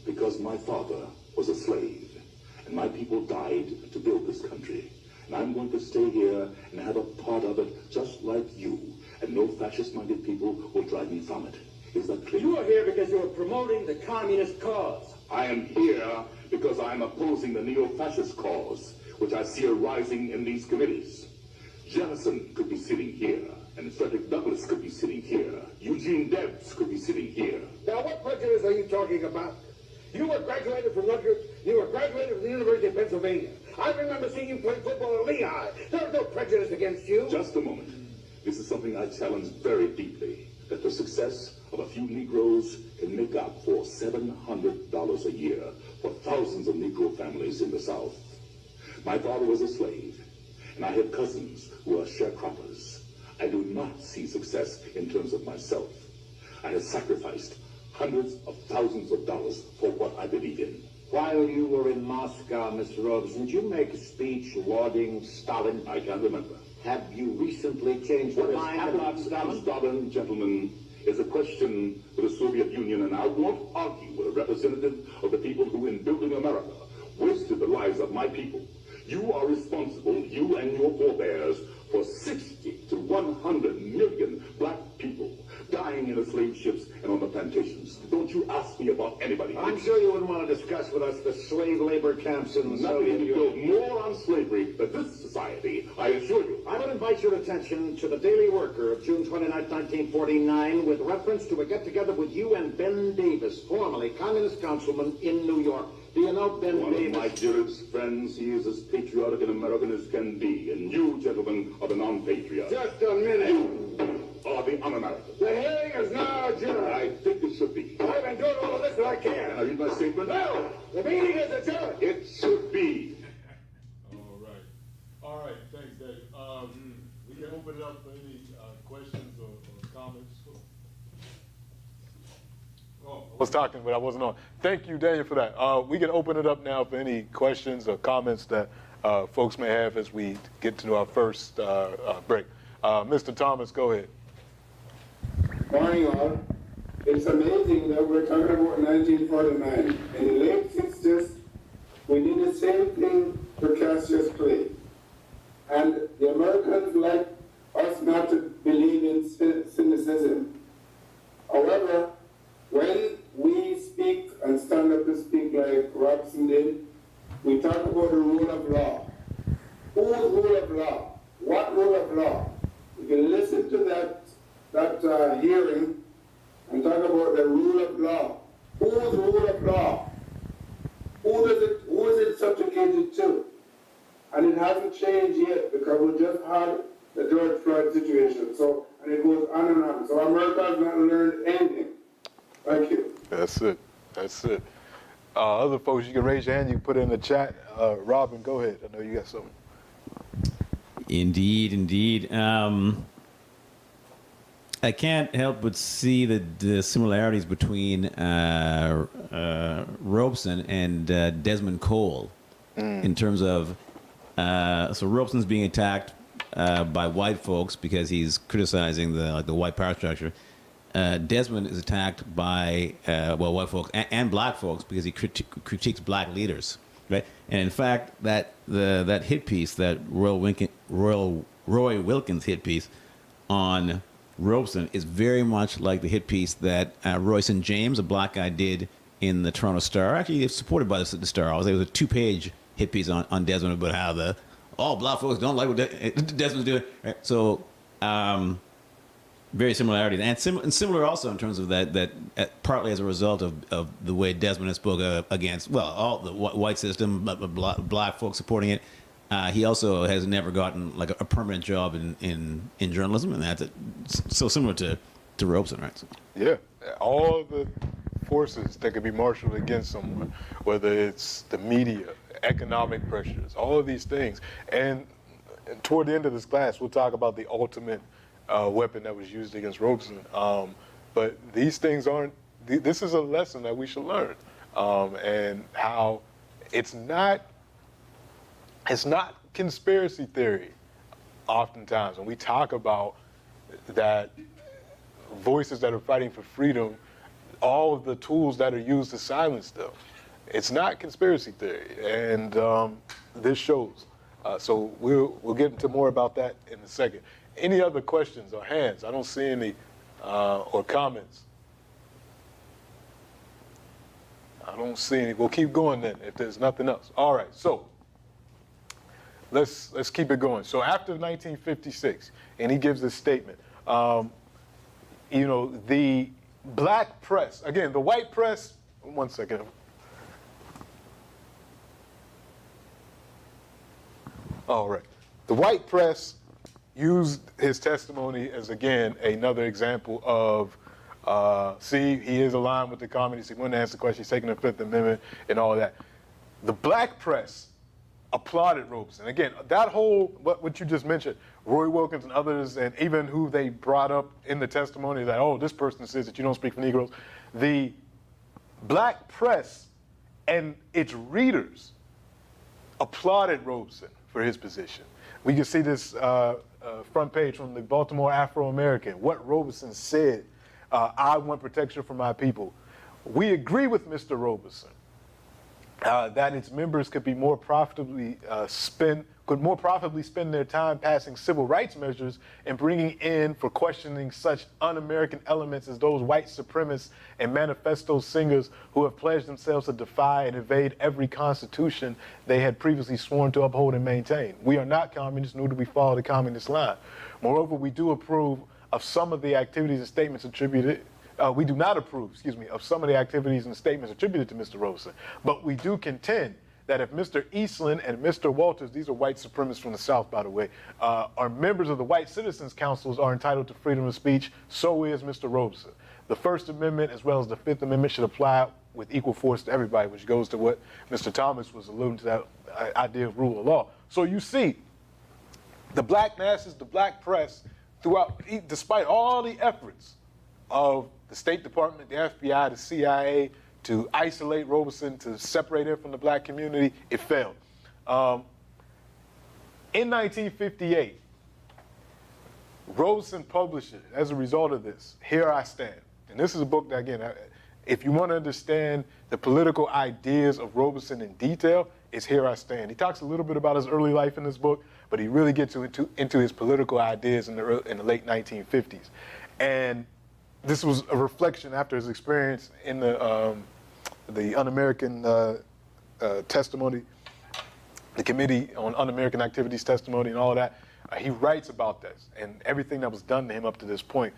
C: Because my father was a slave, and my people died to build this country. And I'm going to stay here and have a part of it just like you, and no fascist-minded people will drive me from it. Is that clear?
E: You are here because you are promoting the communist cause.
C: I am here because I am opposing the neo-fascist cause, which I see arising in these committees. Jefferson could be sitting here, and Frederick Douglass could be sitting here. Eugene Debs could be sitting here.
E: Now, what prejudice are you talking about? You were graduated from Rutgers. You were graduated from the University of Pennsylvania. I remember seeing you play football at Lehigh. There was no prejudice against you.
C: Just a moment. This is something I challenge very deeply, that the success of a few Negroes can make up for $700 a year for thousands of Negro families in the South. My father was a slave, and I have cousins who are sharecroppers. I do not see success in terms of myself. I have sacrificed hundreds of thousands of dollars for what I believe in.
D: While you were in Moscow, Mr. Robeson, did you make a speech lauding Stalin?
C: I can't remember.
D: Have you recently changed your
C: What has
D: mind
C: happened
D: about
C: to
D: Stalin?
C: Stalin, gentlemen, is a question for the Soviet Union, and I won't argue with a representative of the people who, in building America, wasted the lives of my people. You are responsible, you and your forebears, for 60 to 100 million black people dying in the slave ships and on the plantations. Don't you ask me about anybody.
D: I'm sure you wouldn't want to discuss with us the slave labor camps in the Soviet
C: Nothing
D: Union.
C: goes more on slavery than this society, I assure you.
D: I would invite your attention to the Daily Worker of June 29, 1949, with reference to a get-together with you and Ben Davis, formerly Communist councilman in New York. Do you know Ben
C: One of
D: Davis?
C: my dearest friends, he is as patriotic an American as can be, and you, gentlemen, are the non-patriots.
E: Just a minute.
C: Are the un-Americans.
E: The hearing is now adjourned.
C: I think it should be.
E: I've been doing all of this that I
C: Can I
E: can.
C: read my statement?
E: No, the meeting is adjourned.
C: It should be.
B: All right, thanks, Dave. We can open it up for any questions or comments. Oh, I was talking, but I wasn't on. Thank you, Daniel, for that. We can open it up now for any questions or comments that folks may have as we get to our first break. Mr. Thomas, go ahead.
F: Morning all. It's amazing that we're talking about 1949. In the late 60s, we did the same thing for Cassius Clay. And the Americans like us not to believe in cynicism. However, when we speak and stand up to speak like Robeson did, we talk about the rule of law. Whose rule of law? What rule of law? You can listen to that hearing and talk about the rule of law. Whose rule of law? Who is it subjugated to? And it hasn't changed yet because we just had the George Floyd situation. So, and it goes on and on. So America has not learned anything. Thank you.
B: That's it. That's it. Other folks, you can raise your hand. You can put it in the chat. Robin, go ahead. I know you got something.
G: Indeed, indeed. I can't help but see the similarities between Robeson and Desmond Cole in terms of so Robeson's being attacked by white folks because he's criticizing the white power structure. Desmond is attacked by white folks and black folks because he critiques black leaders, right? And in fact, that hit piece, that Roy Wilkins hit piece on Robeson is very much like the hit piece that Royson James, a black guy, did in the Toronto Star. Actually, it's supported by the Star. It was a 2-page hit piece on Desmond about how all black folks don't like what Desmond's doing. Right? So, very similarity, and similar also in terms of that partly as a result of the way Desmond has spoke against all the white system, black folks supporting it. He also has never gotten like a permanent job in journalism, and that's so similar to Robeson, right? So.
B: Yeah, all the forces that could be marshaled against someone, whether it's the media, economic pressures, all of these things. And toward the end of this class, we'll talk about the ultimate weapon that was used against Robeson. But these things aren't, this is a lesson that we should learn. And how it's not conspiracy theory oftentimes. When we talk about that voices that are fighting for freedom, all of the tools that are used to silence them, it's not conspiracy theory. And this shows. So we'll get into more about that in a second. Any other questions or hands? I don't see any, or comments. I don't see any. We'll keep going then if there's nothing else. All right, so let's keep it going. So after 1956, and he gives this statement, the black press, again, the white press, one second. All right. The white press used his testimony as, again, another example of, see, he is aligned with the communists. He wouldn't answer the question. He's taking the Fifth Amendment and all of that. The black press applauded Robeson. Again, that whole, what you just mentioned, Roy Wilkins and others, and even who they brought up in the testimony that, oh, this person says that you don't speak for Negroes. The black press and its readers applauded Robeson for his position. We can see this front page from the Baltimore Afro-American, what Robeson said, I want protection for my people. We agree with Mr. Robeson that its members could be more profitably spend their time passing civil rights measures and bringing in for questioning such un-American elements as those white supremacists and manifesto singers who have pledged themselves to defy and evade every constitution they had previously sworn to uphold and maintain. We are not communists, nor do we follow the communist line. Moreover, we do approve of some of the activities and statements attributed we do not approve, of some of the activities and statements attributed to Mr. Robeson. But we do contend that if Mr. Eastland and Mr. Walters, these are white supremacists from the South, by the way, are members of the White Citizens Councils, are entitled to freedom of speech, so is Mr. Robeson. The First Amendment as well as the Fifth Amendment should apply with equal force to everybody, which goes to what Mr. Thomas was alluding to, that idea of rule of law. So you see, the black masses, the black press, throughout, despite all the efforts of the State Department, the FBI, the CIA, to isolate Robeson, to separate him from the black community, it failed. In 1958, Robeson published it as a result of this, Here I Stand. And this is a book that, again, if you want to understand the political ideas of Robeson in detail, it's Here I Stand. He talks a little bit about his early life in this book, but he really gets into his political ideas in the late 1950s. And this was a reflection after his experience in the Un-American testimony, the Committee on Un-American Activities testimony and all of that. He writes about this and everything that was done to him up to this point.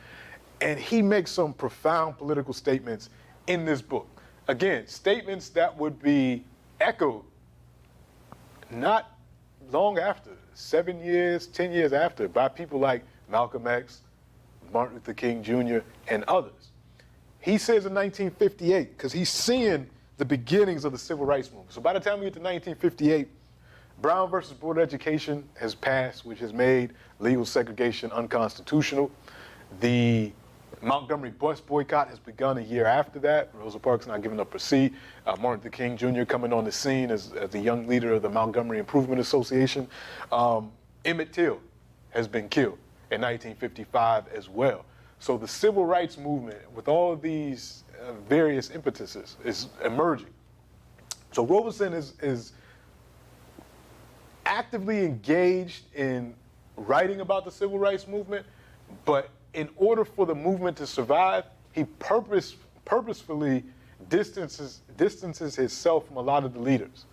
B: And he makes some profound political statements in this book. Again, statements that would be echoed not long after, 7 years, 10 years after, by people like Malcolm X, Martin Luther King Jr., and others. He says in 1958, because he's seeing the beginnings of the civil rights movement. So by the time we get to 1958, Brown versus Board of Education has passed, which has made legal segregation unconstitutional. The Montgomery bus boycott has begun a year after that. Rosa Parks not giving up her seat. Martin Luther King Jr. coming on the scene as the young leader of the Montgomery Improvement Association. Emmett Till has been killed in 1955 as well. So the civil rights movement, with all of these various impetuses, is emerging. So Robeson is actively engaged in writing about the civil rights movement, but in order for the movement to survive, he purposefully distances himself from a lot of the leaders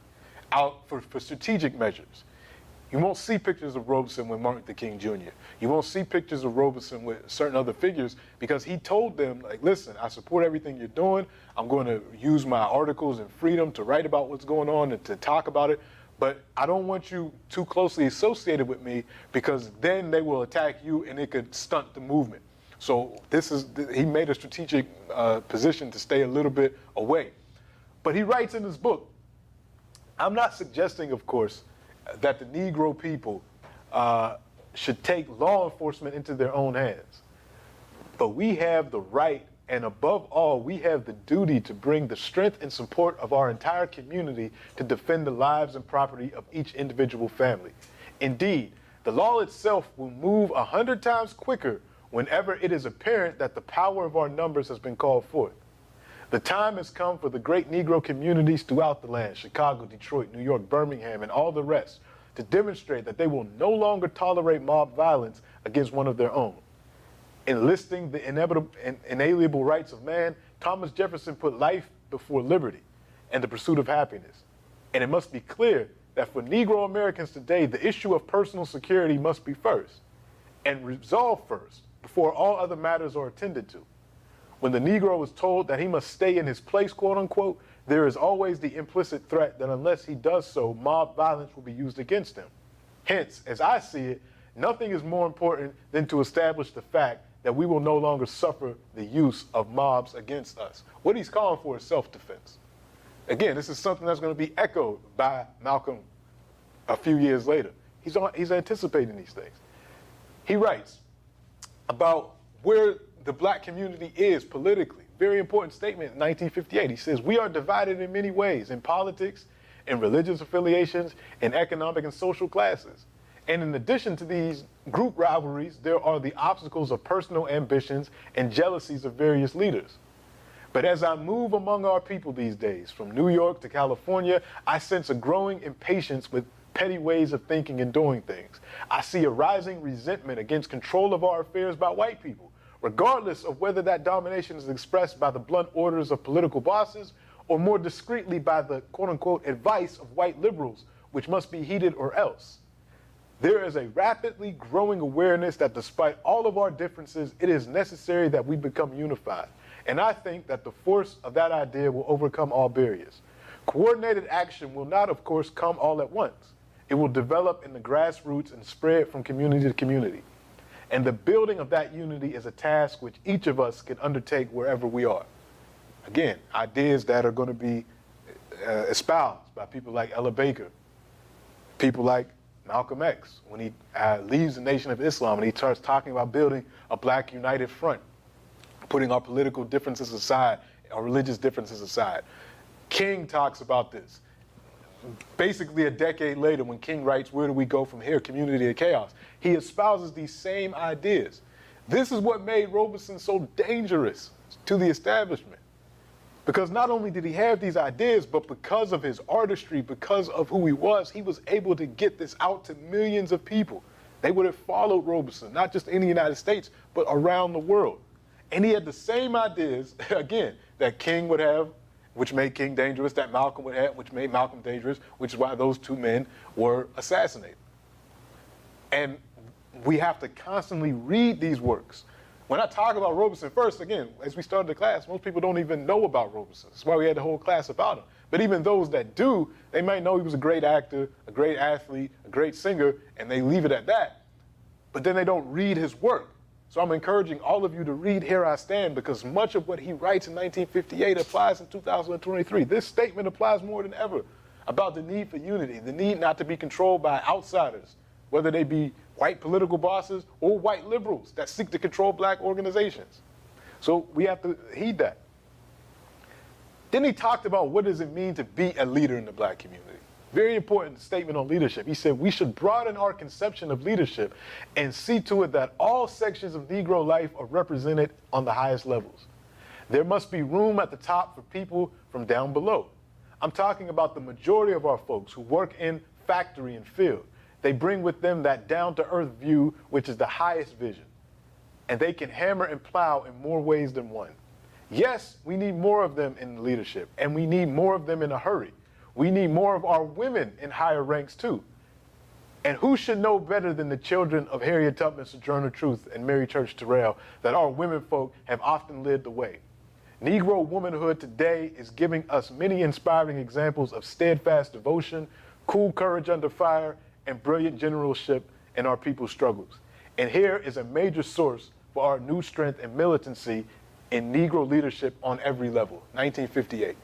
B: out for strategic measures. You won't see pictures of Robeson with Martin Luther King Jr. You won't see pictures of Robeson with certain other figures because he told them, like, listen, I support everything you're doing. I'm going to use my articles and freedom to write about what's going on and to talk about it. But I don't want you too closely associated with me because then they will attack you and it could stunt the movement. So he made a strategic position to stay a little bit away. But he writes in his book, I'm not suggesting, of course, that the Negro people should take law enforcement into their own hands. But we have the right, and above all, we have the duty to bring the strength and support of our entire community to defend the lives and property of each individual family. Indeed, the law itself will move 100 times quicker whenever it is apparent that the power of our numbers has been called forth. The time has come for the great Negro communities throughout the land, Chicago, Detroit, New York, Birmingham, and all the rest, to demonstrate that they will no longer tolerate mob violence against one of their own. Enlisting the inalienable rights of man, Thomas Jefferson put life before liberty and the pursuit of happiness. And it must be clear that for Negro Americans today, the issue of personal security must be first and resolved first before all other matters are attended to. When the Negro is told that he must stay in his place, quote unquote, there is always the implicit threat that unless he does so, mob violence will be used against him. Hence, as I see it, nothing is more important than to establish the fact that we will no longer suffer the use of mobs against us. What he's calling for is self-defense. Again, this is something that's going to be echoed by Malcolm a few years later. He's anticipating these things. He writes about where the black community is politically. Very important statement in 1958. He says, we are divided in many ways, in politics, in religious affiliations, in economic and social classes. And in addition to these group rivalries, there are the obstacles of personal ambitions and jealousies of various leaders. But as I move among our people these days, from New York to California, I sense a growing impatience with petty ways of thinking and doing things. I see a rising resentment against control of our affairs by white people, regardless of whether that domination is expressed by the blunt orders of political bosses or more discreetly by the quote-unquote advice of white liberals, which must be heeded or else. There is a rapidly growing awareness that despite all of our differences, it is necessary that we become unified. And I think that the force of that idea will overcome all barriers. Coordinated action will not, of course, come all at once. It will develop in the grassroots and spread from community to community. And the building of that unity is a task which each of us can undertake wherever we are. Again, ideas that are going to be espoused by people like Ella Baker, people like Malcolm X, when he leaves the Nation of Islam and he starts talking about building a black united front, putting our political differences aside, our religious differences aside. King talks about this. Basically a decade later, when King writes, "Where do we go from here? Community or chaos?" he espouses these same ideas. This is what made Robeson so dangerous to the establishment. Because not only did he have these ideas, but because of his artistry, because of who he was able to get this out to millions of people. They would have followed Robeson, not just in the United States, but around the world. And he had the same ideas, again, that King would have, which made King dangerous, that Malcolm would have, which made Malcolm dangerous, which is why those two men were assassinated. And we have to constantly read these works. When I talk about Robeson first, again, as we started the class, most people don't even know about Robeson. That's why we had the whole class about him. But even those that do, they might know he was a great actor, a great athlete, a great singer, and they leave it at that. But then they don't read his work. So I'm encouraging all of you to read Here I Stand, because much of what he writes in 1958 applies in 2023. This statement applies more than ever about the need for unity, the need not to be controlled by outsiders, whether they be white political bosses or white liberals that seek to control black organizations. So we have to heed that. Then he talked about what does it mean to be a leader in the black community. Very important statement on leadership. He said we should broaden our conception of leadership and see to it that all sections of Negro life are represented on the highest levels. There must be room at the top for people from down below. I'm talking about the majority of our folks who work in factory and field. They bring with them that down-to-earth view, which is the highest vision. And they can hammer and plow in more ways than one. Yes, we need more of them in leadership, and we need more of them in a hurry. We need more of our women in higher ranks too. And who should know better than the children of Harriet Tubman, Sojourner Truth, and Mary Church Terrell that our women folk have often led the way. Negro womanhood today is giving us many inspiring examples of steadfast devotion, cool courage under fire, and brilliant generalship in our people's struggles. And here is a major source for our new strength and militancy in Negro leadership on every level, 1958.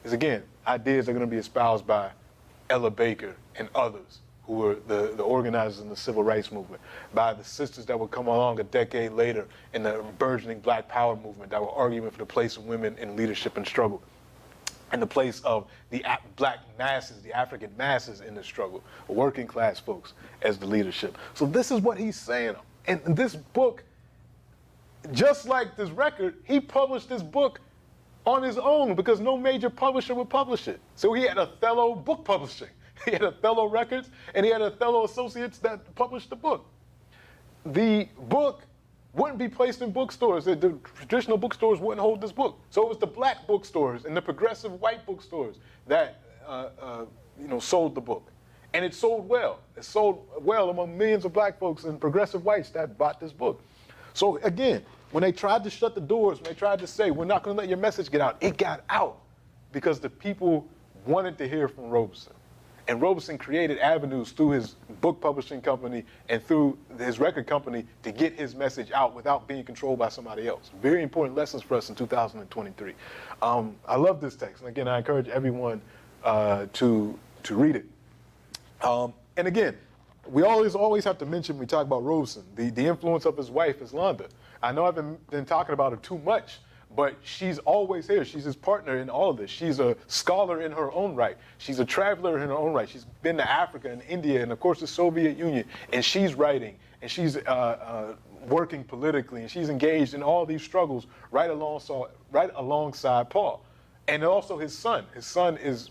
B: Is again, ideas are going to be espoused by Ella Baker and others who were the organizers in the civil rights movement, by the sisters that would come along a decade later in the burgeoning Black Power movement that were arguing for the place of women in leadership and struggle, and the place of the black masses, the African masses in the struggle, working class folks as the leadership. So this is what he's saying. And this book, just like this record, he published this book on his own because no major publisher would publish it. So he had Othello Book Publishing. He had Othello Records, and he had Othello Associates that published the book. The book wouldn't be placed in bookstores. The traditional bookstores wouldn't hold this book. So it was the black bookstores and the progressive white bookstores that sold the book. And it sold well. It sold well among millions of black folks and progressive whites that bought this book. So again, when they tried to shut the doors, when they tried to say, we're not going to let your message get out, it got out because the people wanted to hear from Robeson. And Robeson created avenues through his book publishing company and through his record company to get his message out without being controlled by somebody else. Very important lessons for us in 2023. I love this text. And again, I encourage everyone to read it. And again, we always have to mention when we talk about Robeson, the influence of his wife, Islanda. I know I've been talking about her too much, but she's always here. She's his partner in all of this. She's a scholar in her own right. She's a traveler in her own right. She's been to Africa and India and, of course, the Soviet Union. And she's writing, and she's working politically, and she's engaged in all these struggles right alongside Paul. And also his son. His son is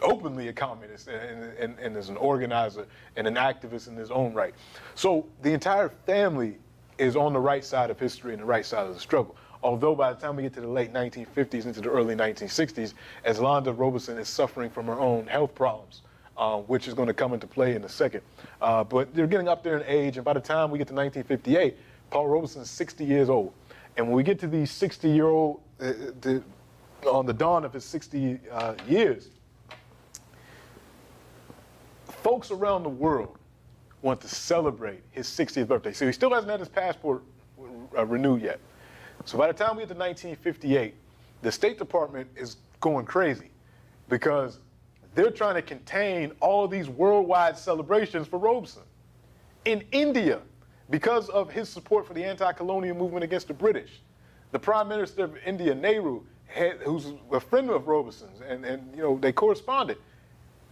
B: openly a communist and is an organizer and an activist in his own right. So the entire family is on the right side of history and the right side of the struggle. Although by the time we get to the late 1950s into the early 1960s, Islanda Robeson is suffering from her own health problems. which is going to come into play in a second. But they're getting up there in age, and by the time we get to 1958, Paul Robeson is 60 years old. And when we get to these 60-year-old, on the dawn of his 60 years, folks around the world want to celebrate his 60th birthday. So he still hasn't had his passport renewed yet. So by the time we get to 1958, the State Department is going crazy because they're trying to contain all of these worldwide celebrations for Robeson. In India, because of his support for the anti-colonial movement against the British, the Prime Minister of India, Nehru, who's a friend of Robeson's, and you know, they corresponded.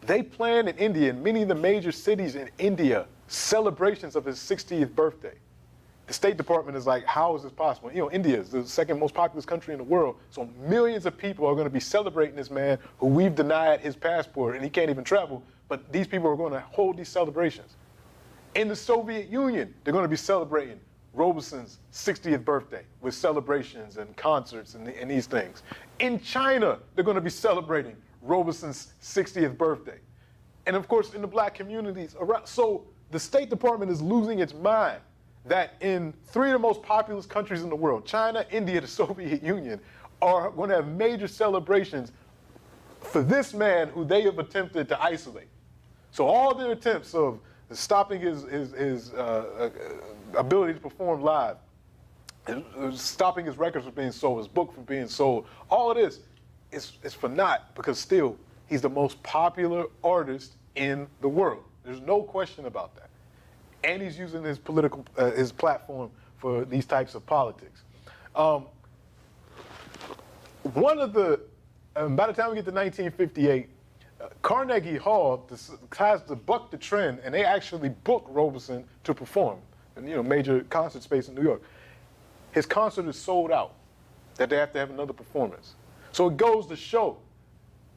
B: They planned in India, in many of the major cities in India, celebrations of his 60th birthday. The State Department is like, how is this possible? You know, India is the second most populous country in the world, so millions of people are going to be celebrating this man who we've denied his passport and he can't even travel, but these people are going to hold these celebrations. In the Soviet Union, they're going to be celebrating Robeson's 60th birthday with celebrations and concerts and these things. In China, they're going to be celebrating Robeson's 60th birthday. And of course, in the black communities around. So the State Department is losing its mind that in three of the most populous countries in the world, China, India, the Soviet Union, are going to have major celebrations for this man who they have attempted to isolate. So all their attempts of stopping his ability to perform live, stopping his records from being sold, his book from being sold, all of this is for naught, because still, he's the most popular artist in the world. There's no question about that. And he's using his political, his platform for these types of politics. By the time we get to 1958, Carnegie Hall has to buck the trend, and they actually book Robeson to perform in, you know, major concert space in New York. His concert is sold out, that they have to have another performance. So it goes to show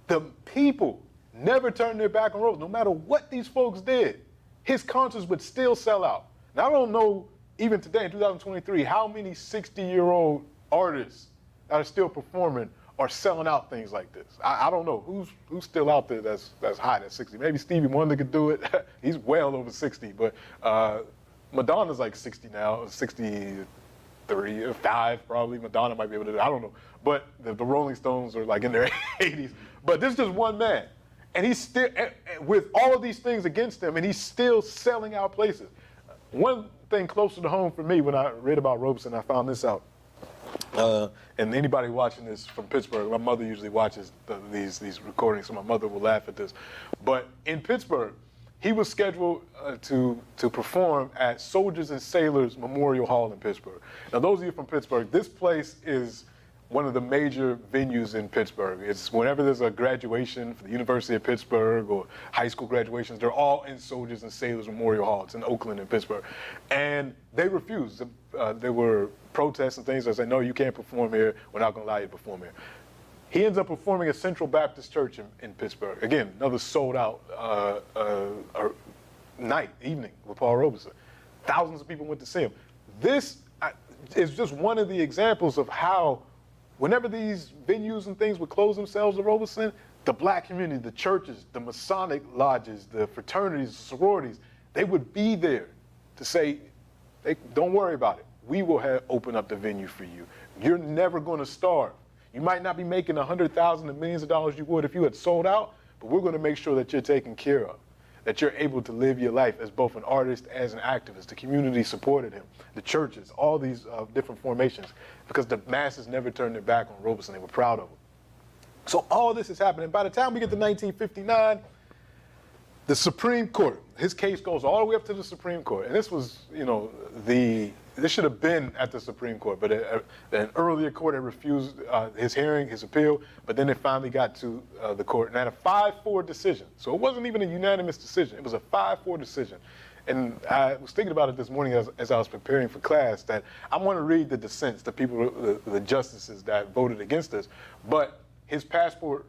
B: the people never turned their back on Robeson. No matter what these folks did, his concerts would still sell out. Now, I don't know, even today in 2023, how many 60-year-old artists that are still performing are selling out things like this. I don't know who's still out there that's hot at 60. Maybe Stevie Wonder could do it. He's well over 60, but Madonna's like 60 now, 63 or 5 probably. Madonna might be able to do it. I don't know. But the Rolling Stones are like in their 80s. But this is just one man. And he's still, with all of these things against him, and he's still selling out places. One thing closer to home for me, when I read about Robeson, I found this out. And anybody watching this from Pittsburgh, my mother usually watches these recordings, so my mother will laugh at this. But in Pittsburgh, he was scheduled to perform at Soldiers and Sailors Memorial Hall in Pittsburgh. Now, those of you from Pittsburgh, this place is one of the major venues in Pittsburgh. It's whenever there's a graduation for the University of Pittsburgh or high school graduations, they're all in Soldiers and Sailors Memorial Hall. It's in Oakland and Pittsburgh. And they refused. There were protests and things that said, no, you can't perform here. We're not going to allow you to perform here. He ends up performing at Central Baptist Church in Pittsburgh. Again, another sold out evening with Paul Robeson. Thousands of people went to see him. This is just one of the examples of how whenever these venues and things would close themselves to Robeson, the black community, the churches, the Masonic lodges, the fraternities, the sororities, they would be there to say, hey, don't worry about it. We will open up the venue for you. You're never going to starve. You might not be making $100,000 and millions of dollars you would if you had sold out, but we're going to make sure that you're taken care of, that you're able to live your life as both an artist, as an activist. The community supported him, the churches, all these different formations, because the masses never turned their back on Robeson. They were proud of him. So all this is happening. By the time we get to 1959, the Supreme Court, his case goes all the way up to the Supreme Court. And this was, you know, this should have been at the Supreme Court, but an earlier court had refused his hearing, his appeal, but then it finally got to the court and had a 5-4 decision. So it wasn't even a unanimous decision. It was a 5-4 decision. And I was thinking about it this morning as I was preparing for class, that I want to read the dissents, the people, the justices that voted against this. But his passport,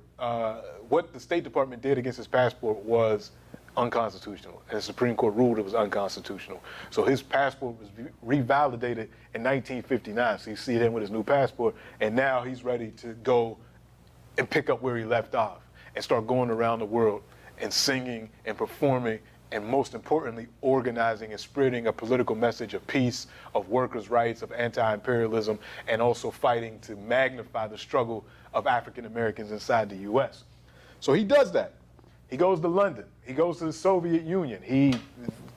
B: what the State Department did against his passport was unconstitutional, and the Supreme Court ruled it was unconstitutional. So his passport was revalidated in 1959. So you see him with his new passport, and now he's ready to go and pick up where he left off and start going around the world and singing and performing, and most importantly, organizing and spreading a political message of peace, of workers' rights, of anti-imperialism, and also fighting to magnify the struggle of African Americans inside the U.S. So he does that. He goes to London. He goes to the Soviet Union. He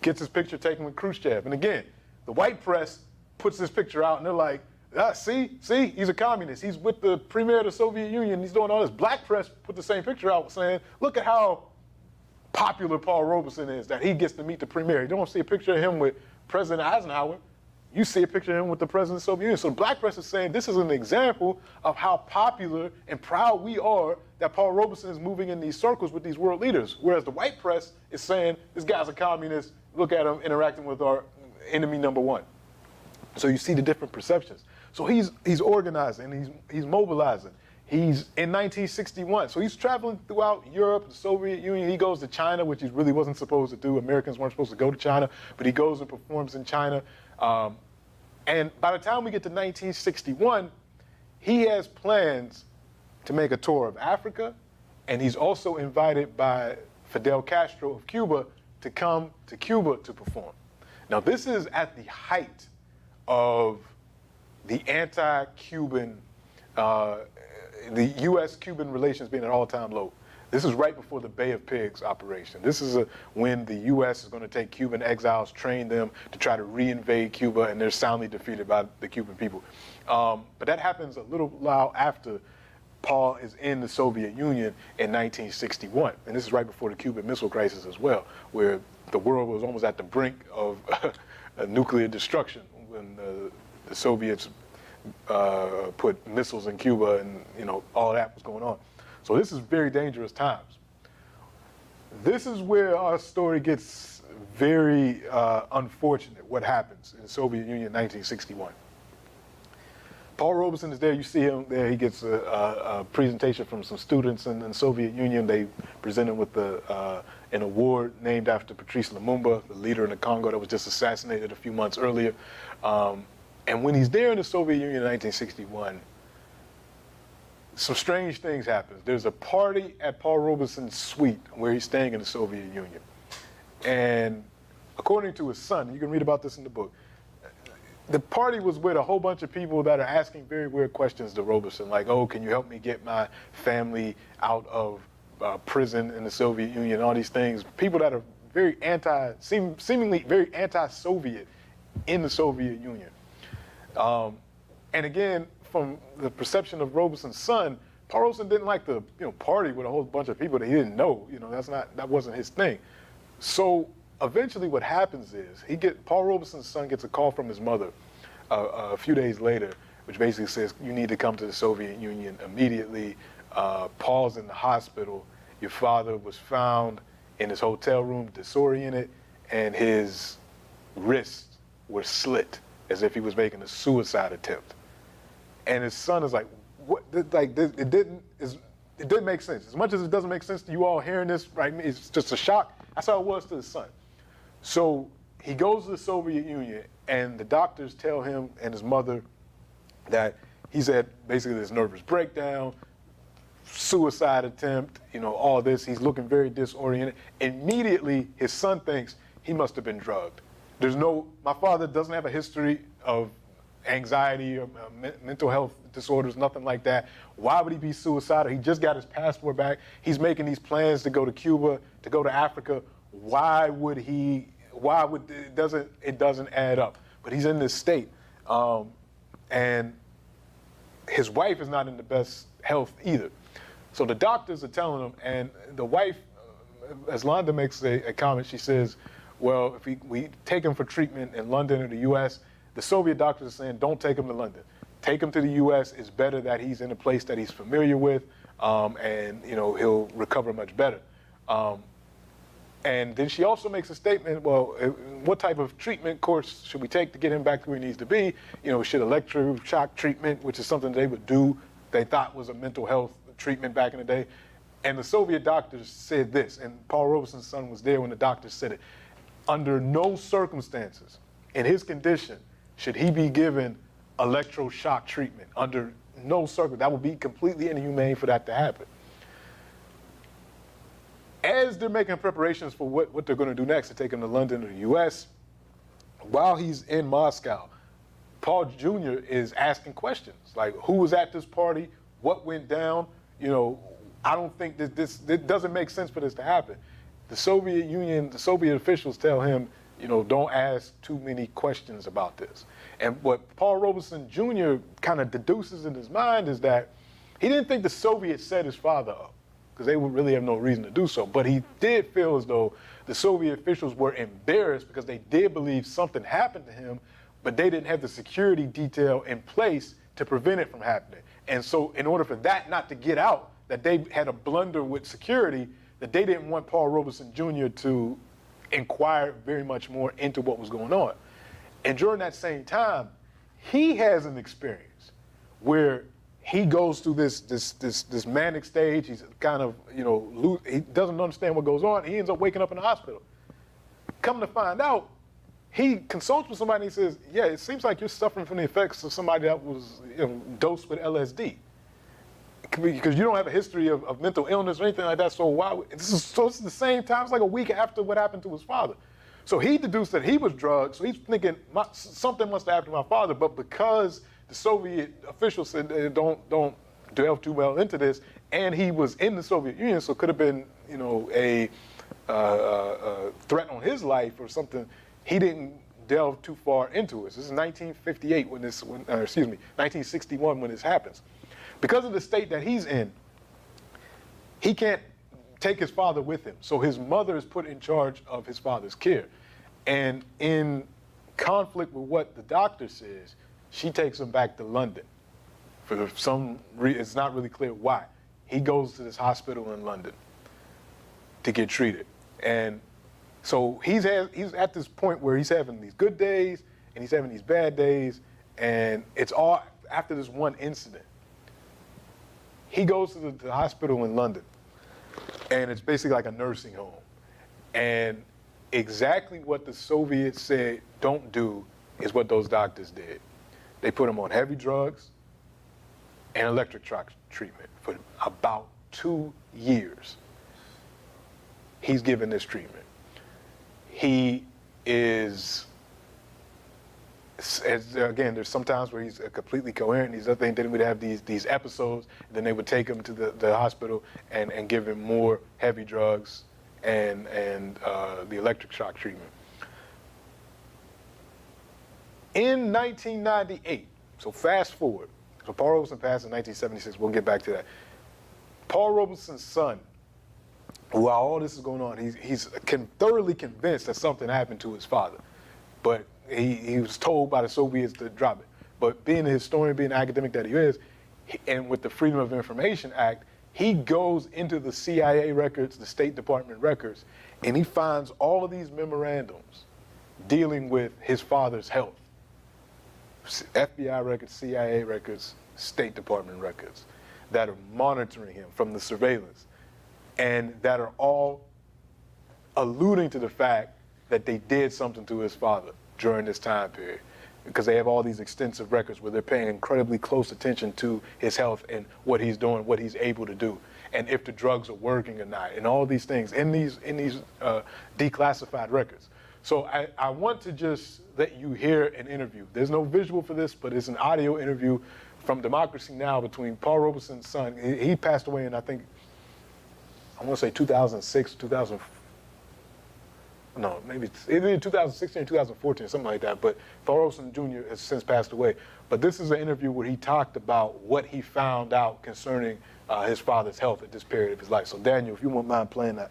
B: gets his picture taken with Khrushchev. And again, the white press puts this picture out, and they're like, see, he's a communist. He's with the premier of the Soviet Union. He's doing all this. Black press put the same picture out saying, look at how popular Paul Robeson is, that he gets to meet the premier. You don't see a picture of him with President Eisenhower. You see a picture of him with the president of the Soviet Union. So the black press is saying this is an example of how popular and proud we are that Paul Robeson is moving in these circles with these world leaders. Whereas the white press is saying this guy's a communist. Look at him interacting with our enemy number one. So you see the different perceptions. So he's organizing, he's mobilizing. He's in 1961, so he's traveling throughout Europe, the Soviet Union. He goes to China, which he really wasn't supposed to do. Americans weren't supposed to go to China, but he goes and performs in China. And by the time we get to 1961, he has plans to make a tour of Africa, and he's also invited by Fidel Castro of Cuba to come to Cuba to perform. Now, this is at the height of the anti-Cuban, the U.S.-Cuban relations being at all-time low. This is right before the Bay of Pigs operation. This is when the U.S. is going to take Cuban exiles, train them to try to reinvade Cuba, and they're soundly defeated by the Cuban people. But that happens a little while after Paul is in the Soviet Union in 1961. And this is right before the Cuban Missile Crisis as well, where the world was almost at the brink of nuclear destruction when the Soviets put missiles in Cuba, and all that was going on. So this is very dangerous times. This is where our story gets very unfortunate, what happens in the Soviet Union in 1961. Paul Robeson is there. You see him there. He gets a presentation from some students in the Soviet Union. They present him with an award named after Patrice Lumumba, the leader in the Congo that was just assassinated a few months earlier. And when he's there in the Soviet Union in 1961, some strange things happen. There's a party at Paul Robeson's suite where he's staying in the Soviet Union. And according to his son, you can read about this in the book, the party was with a whole bunch of people that are asking very weird questions to Robeson, like, oh, can you help me get my family out of prison in the Soviet Union, all these things. People that are very seemingly very anti-Soviet in the Soviet Union. And again, from the perception of Robeson's son, Paul Robeson didn't like to party with a whole bunch of people that he didn't know. That wasn't his thing. So eventually what happens is Paul Robeson's son gets a call from his mother a few days later, which basically says, you need to come to the Soviet Union immediately. Paul's in the hospital. Your father was found in his hotel room disoriented, and his wrists were slit as if he was making a suicide attempt. And his son is like, what? Like, it didn't make sense. As much as it doesn't make sense to you all hearing this, right? It's just a shock. That's how it was to his son. So he goes to the Soviet Union, and the doctors tell him and his mother that he's had basically this nervous breakdown, suicide attempt, all this. He's looking very disoriented. Immediately, his son thinks he must have been drugged. My father doesn't have a history of anxiety or mental health disorders, nothing like that. Why would he be suicidal? He just got his passport back. He's making these plans to go to Cuba, to go to Africa. It doesn't add up. But he's in this state. And his wife is not in the best health either. So the doctors are telling him, and the wife, as Londa makes a comment, she says, well, if we take him for treatment in London or the U.S., the Soviet doctors are saying, don't take him to London. Take him to the U.S. It's better that he's in a place that he's familiar with, and he'll recover much better. And then she also makes a statement, well, what type of treatment course should we take to get him back to where he needs to be? Should electroshock treatment, which is something they would do, they thought was a mental health treatment back in the day. And the Soviet doctors said this, and Paul Robeson's son was there when the doctors said it. Under no circumstances in his condition should he be given electroshock treatment. Under no circumstances. That would be completely inhumane for that to happen. as they're making preparations for what they're going to do next, to take him to London or the U.S., while he's in Moscow, Paul Jr. is asking questions like, who was at this party? What went down? You know, I don't think that it doesn't make sense for this to happen. The Soviet Union, the Soviet officials tell him, you know, don't ask too many questions about this. And what Paul Robeson Jr. kind of deduces in his mind is that he didn't think the Soviets set his father up, because they would really have no reason to do so. But he did feel as though the Soviet officials were embarrassed because they did believe something happened to him, but they didn't have the security detail in place to prevent it from happening. And so in order for that not to get out, that they had a blunder with security, that they didn't want Paul Robeson Jr. to inquire very much more into what was going on. And during that same time, he has an experience where he goes through this manic stage. He's kind of, you know, he doesn't understand what goes on. He ends up waking up in the hospital. Come to find out, he consults with somebody and he says, yeah, it seems like you're suffering from the effects of somebody that was, you know, dosed with LSD. Because you don't have a history of mental illness or anything like that, so why? This is the same time. It's like a week after what happened to his father. So he deduced that he was drugged. So he's thinking something must have happened to my father. But because the Soviet officials said don't delve too well into this, and he was in the Soviet Union, so it could have been, you know, a threat on his life or something. He didn't delve too far into it. This is 1958 1961 when this happens. Because of the state that he's in, he can't take his father with him. So his mother is put in charge of his father's care. And in conflict with what the doctor says, she takes him back to London. For some reason, it's not really clear why. He goes to this hospital in London to get treated. And so he's at this point where he's having these good days and he's having these bad days, and it's all after this one incident. He goes to the hospital in London, and it's basically like a nursing home. And exactly what the Soviets said don't do is what those doctors did. They put him on heavy drugs and electric shock treatment for about 2 years. He's given this treatment. He is, again, there's some times where he's completely coherent. These other things, then we'd have these episodes. Then they would take him to the hospital and give him more heavy drugs and the electric shock treatment. In 1998, so fast forward. So Paul Robeson passed in 1976. We'll get back to that. Paul Robeson's son, while all this is going on, he's thoroughly convinced that something happened to his father. But he was told by the Soviets to drop it. But being a historian, being an academic that he is, and with the Freedom of Information Act, he goes into the CIA records, the State Department records, and he finds all of these memorandums dealing with his father's health. FBI records, CIA records, State Department records that are monitoring him from the surveillance, and that are all alluding to the fact that they did something to his father during this time period, because they have all these extensive records where they're paying incredibly close attention to his health and what he's doing, what he's able to do, and if the drugs are working or not, and all these things in these declassified records. So I want to just let you hear an interview. There's no visual for this, but it's an audio interview from Democracy Now! Between Paul Robeson's son. He passed away in, I think, I want to say 2006, no, maybe it's either 2016 or 2014, something like that. But Paul Robeson Jr. has since passed away. But this is an interview where he talked about what he found out concerning his father's health at this period of his life. So Daniel, if you wouldn't mind playing that.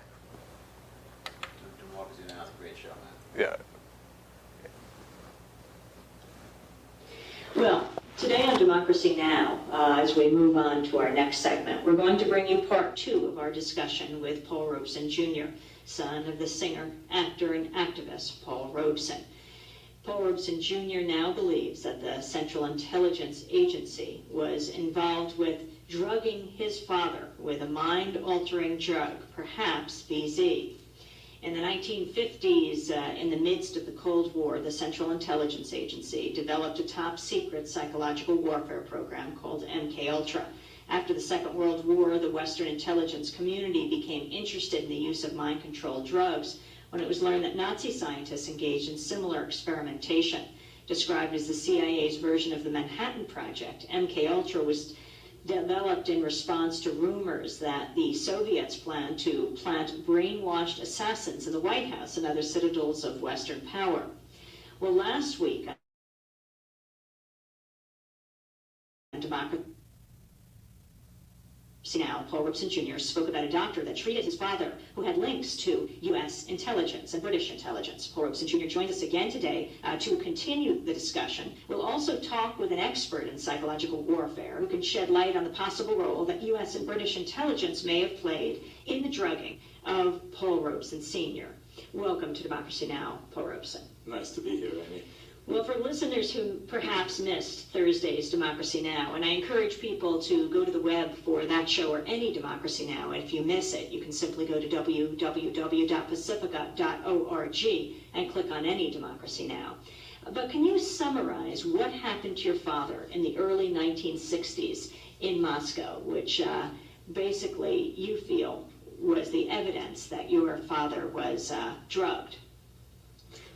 H: Democracy Now! Is a great show, man.
B: Yeah.
I: Well, today on Democracy Now!, as we move on to our next segment, we're going to bring you part 2 of our discussion with Paul Robeson Jr., son of the singer, actor, and activist Paul Robeson. Paul Robeson Jr. now believes that the Central Intelligence Agency was involved with drugging his father with a mind-altering drug, perhaps BZ. In the 1950s, in the midst of the Cold War, the Central Intelligence Agency developed a top-secret psychological warfare program called MKUltra. After the Second World War, the Western intelligence community became interested in the use of mind-controlled drugs when it was learned that Nazi scientists engaged in similar experimentation. Described as the CIA's version of the Manhattan Project, MKUltra was developed in response to rumors that the Soviets planned to plant brainwashed assassins in the White House and other citadels of Western power. Well, last week, Democracy Now! Paul Robeson Jr. spoke about a doctor that treated his father who had links to U.S. intelligence and British intelligence. Paul Robeson Jr. joins us again today to continue the discussion. We'll also talk with an expert in psychological warfare who can shed light on the possible role that U.S. and British intelligence may have played in the drugging of Paul Robeson Sr. Welcome to Democracy Now!, Paul Robeson.
H: Nice to be here, Amy.
I: Well, for listeners who perhaps missed Thursday's Democracy Now!, and I encourage people to go to the web for that show or any Democracy Now!, and if you miss it, you can simply go to www.pacifica.org and click on any Democracy Now! But can you summarize what happened to your father in the early 1960s in Moscow, which basically you feel was the evidence that your father was drugged?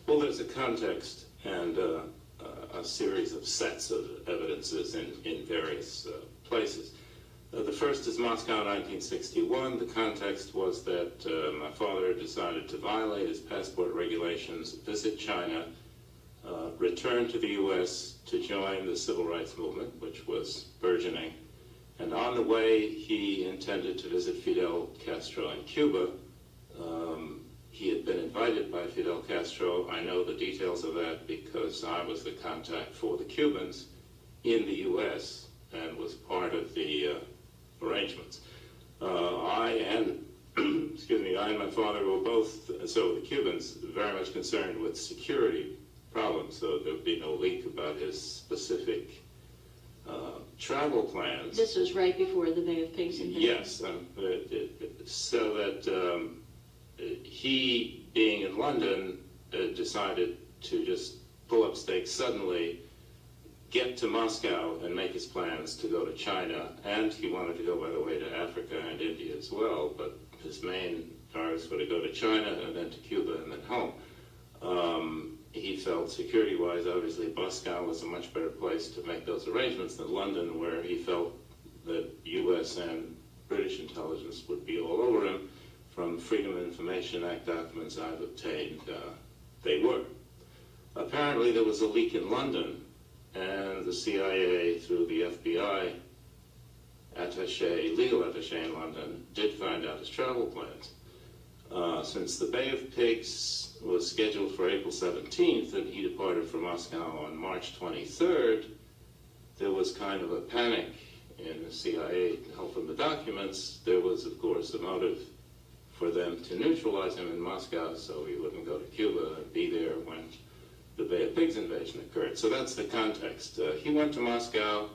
H: Well, there's a context and a series of sets of evidences in various places. The first is Moscow 1961. The context was that my father decided to violate his passport regulations, visit China, return to the U.S. to join the civil rights movement, which was burgeoning. And on the way, he intended to visit Fidel Castro in Cuba. He had been invited by Fidel Castro. I know the details of that because I was the contact for the Cubans in the U.S. and was part of the arrangements. I and my father were both, so the Cubans, very much concerned with security problems, so there would be no leak about his specific travel plans.
I: This was right before the Bay of Pigs invasion.
H: Yes, so that he, being in London, decided to just pull up stakes suddenly, get to Moscow and make his plans to go to China, and he wanted to go, by the way, to Africa and India as well, but his main targets were to go to China and then to Cuba and then home. He felt security-wise, obviously, Moscow was a much better place to make those arrangements than London, where he felt that U.S. and British intelligence would be all over him. From Freedom of Information Act documents I've obtained, they were. Apparently there was a leak in London, and the CIA, through the FBI legal attaché in London, did find out his travel plans. Since the Bay of Pigs was scheduled for April 17th, and he departed from Moscow on March 23rd, there was kind of a panic in the CIA to help from the documents. There was, of course, a motive for them to neutralize him in Moscow so he wouldn't go to Cuba and be there when the Bay of Pigs invasion occurred. So that's the context. He went to Moscow.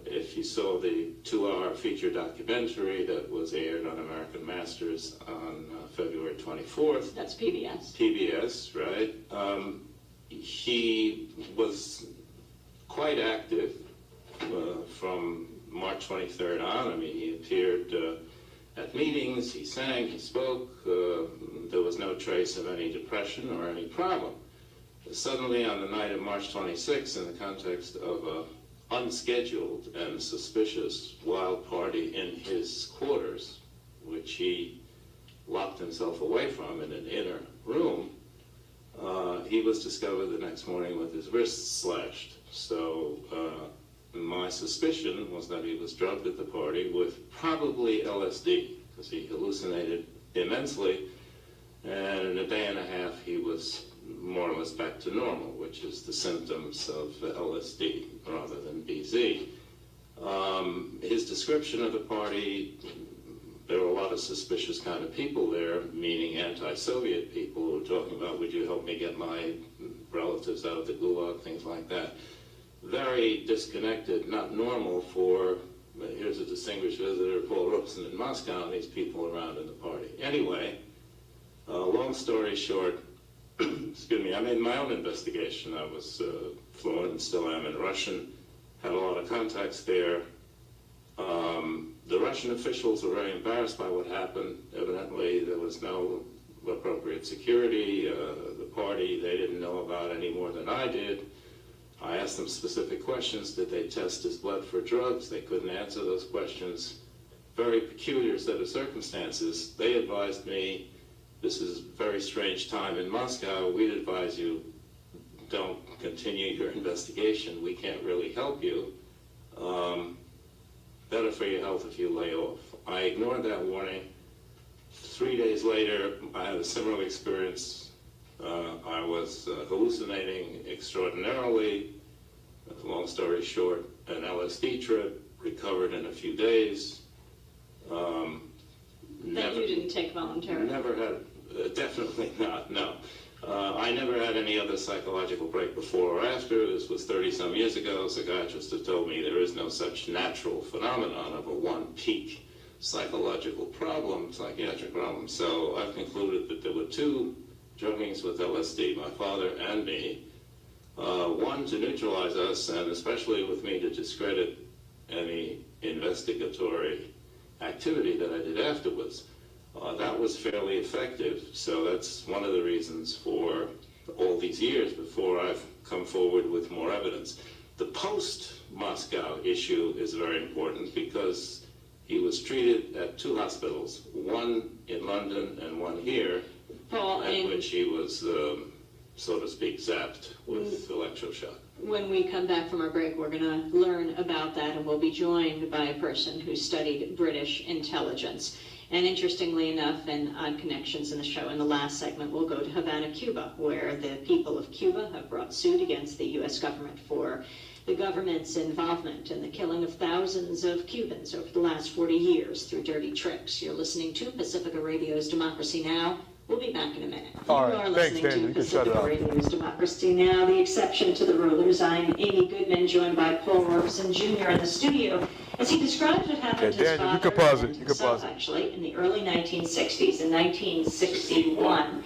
H: If you saw the 2-hour feature documentary that was aired on American Masters on February 24th.
I: That's PBS.
H: PBS, right. He was quite active from March 23rd on. I mean, he appeared at meetings, he sang, he spoke. There was no trace of any depression or any problem. Suddenly, on the night of March 26th, in the context of an unscheduled and suspicious wild party in his quarters, which he locked himself away from in an inner room, he was discovered the next morning with his wrists slashed. So my suspicion was that he was drugged at the party with probably LSD, because he hallucinated immensely, and in a day and a half he was more or less back to normal, which is the symptoms of LSD rather than BZ. His description of the party, there were a lot of suspicious kind of people there, meaning anti-Soviet people who were talking about, would you help me get my relatives out of the Gulag, things like that. Very disconnected, not normal for, here's a distinguished visitor, Paul Robeson in Moscow, and these people around in the party. Anyway, long story short, excuse me, I made my own investigation. I was fluent and still am in Russian, had a lot of contacts there, The Russian officials were very embarrassed by what happened. Evidently, there was no appropriate security. The party they didn't know about any more than I did. I asked them specific questions. Did they test his blood for drugs? They couldn't answer those questions. Very peculiar set of circumstances. They advised me, this is a very strange time in Moscow. We'd advise you, don't continue your investigation. We can't really help you. Better for your health if you lay off. I ignored that warning. 3 days later, I had a similar experience. I was hallucinating extraordinarily. Long story short, an LSD trip, recovered in a few days.
I: That you didn't take voluntarily?
H: Never had, definitely not, no. I never had any other psychological break before or after. This was 30-some years ago. Psychiatrists have told me there is no such natural phenomenon of a one-peak psychological problem, psychiatric problem. So I've concluded that there were two druggings with LSD, my father and me. One to neutralize us, and especially with me to discredit any investigatory activity that I did afterwards. That was fairly effective, so that's one of the reasons for all these years before I've come forward with more evidence. The post-Moscow issue is very important because he was treated at two hospitals, one in London and one here,
I: Paul,
H: at which he was, so to speak, zapped with electroshock.
I: When we come back from our break, we're going to learn about that, and we'll be joined by a person who studied British intelligence. And interestingly enough, and odd connections in the show, in the last segment, we'll go to Havana, Cuba, where the people of Cuba have brought suit against the U.S. government for the government's involvement in the killing of thousands of Cubans over the last 40 years through dirty tricks. You're listening to Pacifica Radio's Democracy Now! We'll be back in a minute.
B: All
I: You
B: right,
I: are
B: thanks,
I: listening
B: Daniel.
I: to
B: You can shut it
I: Pacifica
B: off.
I: Radio's Democracy Now!, the exception to the rulers. I'm Amy Goodman, joined by Paul Robeson Jr. in the studio as he describes what happened to his
B: Daniel, you
I: father
B: can pause it.
I: and
B: You can
I: himself,
B: pause it.
I: actually, in the early 1960s. In 1961,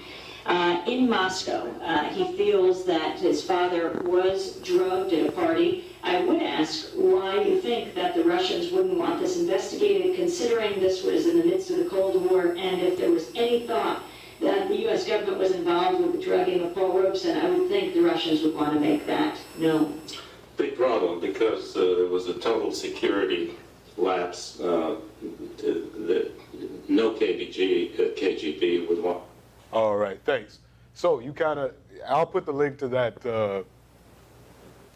I: in Moscow, he feels that his father was drugged at a party. I would ask why you think that the Russians wouldn't want this investigated, considering this was in the midst of the Cold War, and if there was any thought that the U.S. government was involved with the drugging of Paul Robeson, I would think the Russians would want to make that known.
H: Big problem, because there was a total security lapse that no KGB would want.
B: All right, thanks. So you I'll put the link to that, the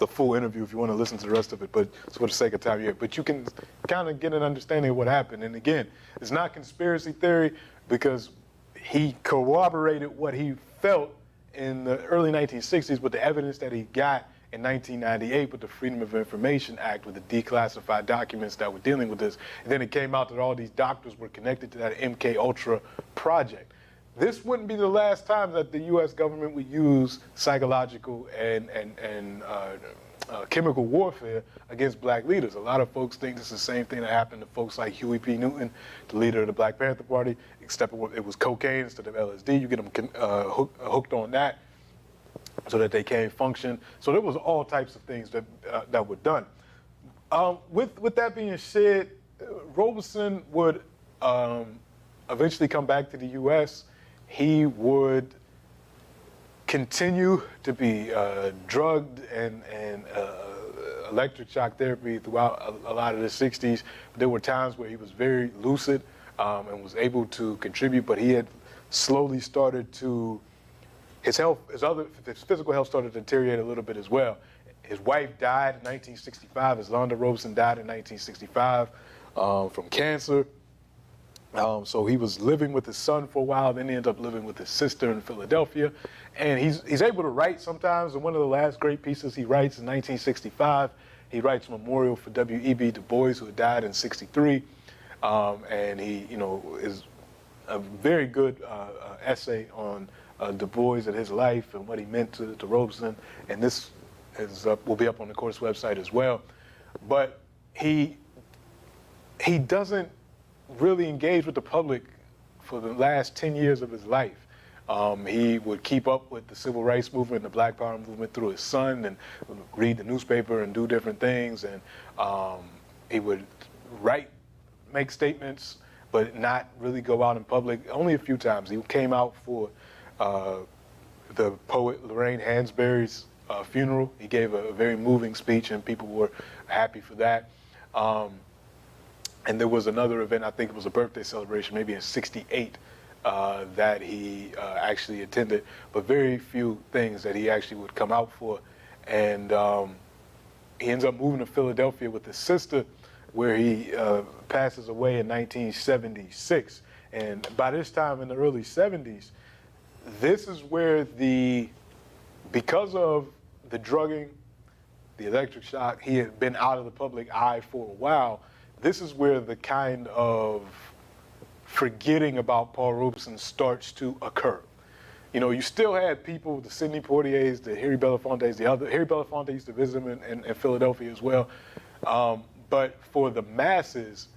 B: full interview if you want to listen to the rest of it, but it's for the sake of time here. But you can kind of get an understanding of what happened. And again, it's not conspiracy theory because he corroborated what he felt in the early 1960s with the evidence that he got in 1998 with the Freedom of Information Act, with the declassified documents that were dealing with this. And then it came out that all these doctors were connected to that MK Ultra project. This wouldn't be the last time that the U.S. government would use psychological and chemical warfare against black leaders. A lot of folks think this is the same thing that happened to folks like Huey P. Newton, the leader of the Black Panther Party, except it was cocaine instead of LSD. You get them hooked on that so that they can't function. So there was all types of things that were done. With that being said, Robeson would eventually come back to the U.S. He would continue to be drugged and electric shock therapy throughout a lot of the 60s. There were times where he was very lucid and was able to contribute, but he had slowly started to, his physical health started to deteriorate a little bit as well. His wife died in 1965, Isolanda Robeson died in 1965 from cancer. So he was living with his son for a while, then he ended up living with his sister in Philadelphia. And he's able to write sometimes, and one of the last great pieces he writes in 1965, he writes a memorial for W.E.B. Du Bois, who had died in '63. And he, is a very good essay on Du Bois and his life and what he meant to Robeson. And this will be up on the course website as well. But he doesn't really engage with the public for the last 10 years of his life. He would keep up with the civil rights movement, the Black Power movement through his son, and read the newspaper and do different things. And he would make statements, but not really go out in public. Only a few times. He came out for the poet Lorraine Hansberry's funeral. He gave a very moving speech, and people were happy for that. And there was another event, I think it was a birthday celebration, maybe in '68, that he actually attended, but very few things that he actually would come out for. And he ends up moving to Philadelphia with his sister, where he passes away in 1976. And by this time in the early 70s, this is where because of the drugging, the electric shock, he had been out of the public eye for a while. This is where the kind of forgetting about Paul Robeson starts to occur. You know, you still had people, the Sidney Poitiers, the Harry Belafontes, Harry Belafonte used to visit him in Philadelphia as well. But for the masses,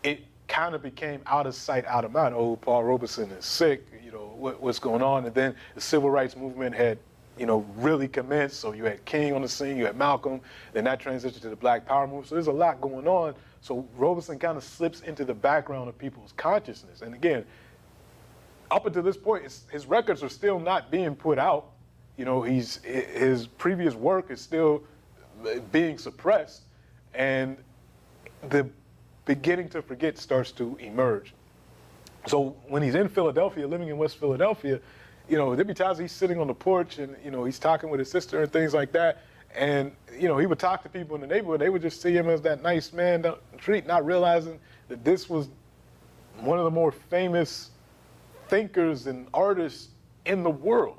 B: it kind of became out of sight, out of mind. Oh, Paul Robeson is sick, you know, what's going on? And then the civil rights movement had, you know, really commenced. So you had King on the scene, you had Malcolm, then that transitioned to the Black Power movement. So there's a lot going on. So Robeson kind of slips into the background of people's consciousness. And again, up until this point, his records are still not being put out. You know, his previous work is still being suppressed, and the beginning to forget starts to emerge. So when he's in Philadelphia, living in West Philadelphia, you know, there'd be times he's sitting on the porch and, you know, he's talking with his sister and things like that. And, you know, he would talk to people in the neighborhood. They would just see him as that nice man down the street, not realizing that this was one of the more famous thinkers and artists in the world,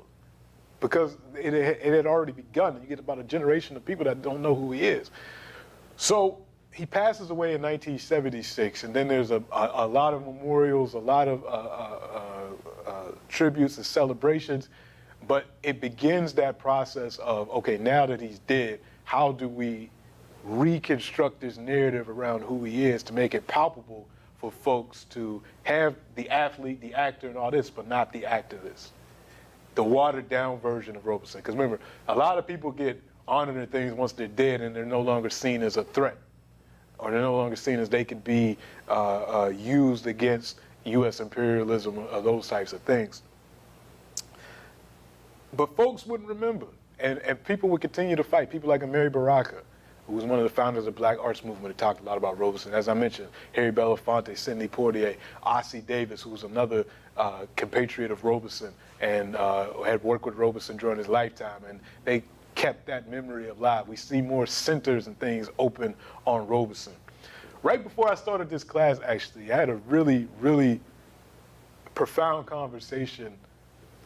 B: because it had already begun. You get about a generation of people that don't know who he is. So he passes away in 1976, and then there's a lot of memorials, a lot of tributes and celebrations, but it begins that process of, okay, now that he's dead, how do we reconstruct this narrative around who he is to make it palpable for folks to have the athlete, the actor, and all this, but not the activist. The watered down version of Robeson. Because remember, a lot of people get honored in things once they're dead and they're no longer seen as a threat, or they're no longer seen as they could be used against U.S. imperialism or those types of things. But folks wouldn't remember, and people would continue to fight. People like Amiri Baraka, who was one of the founders of the Black Arts Movement, who talked a lot about Robeson. As I mentioned, Harry Belafonte, Sidney Poitier, Ossie Davis, who was another compatriot of Robeson and had worked with Robeson during his lifetime, and they kept that memory alive. We see more centers and things open on Robeson. Right before I started this class, actually, I had a really, really profound conversation.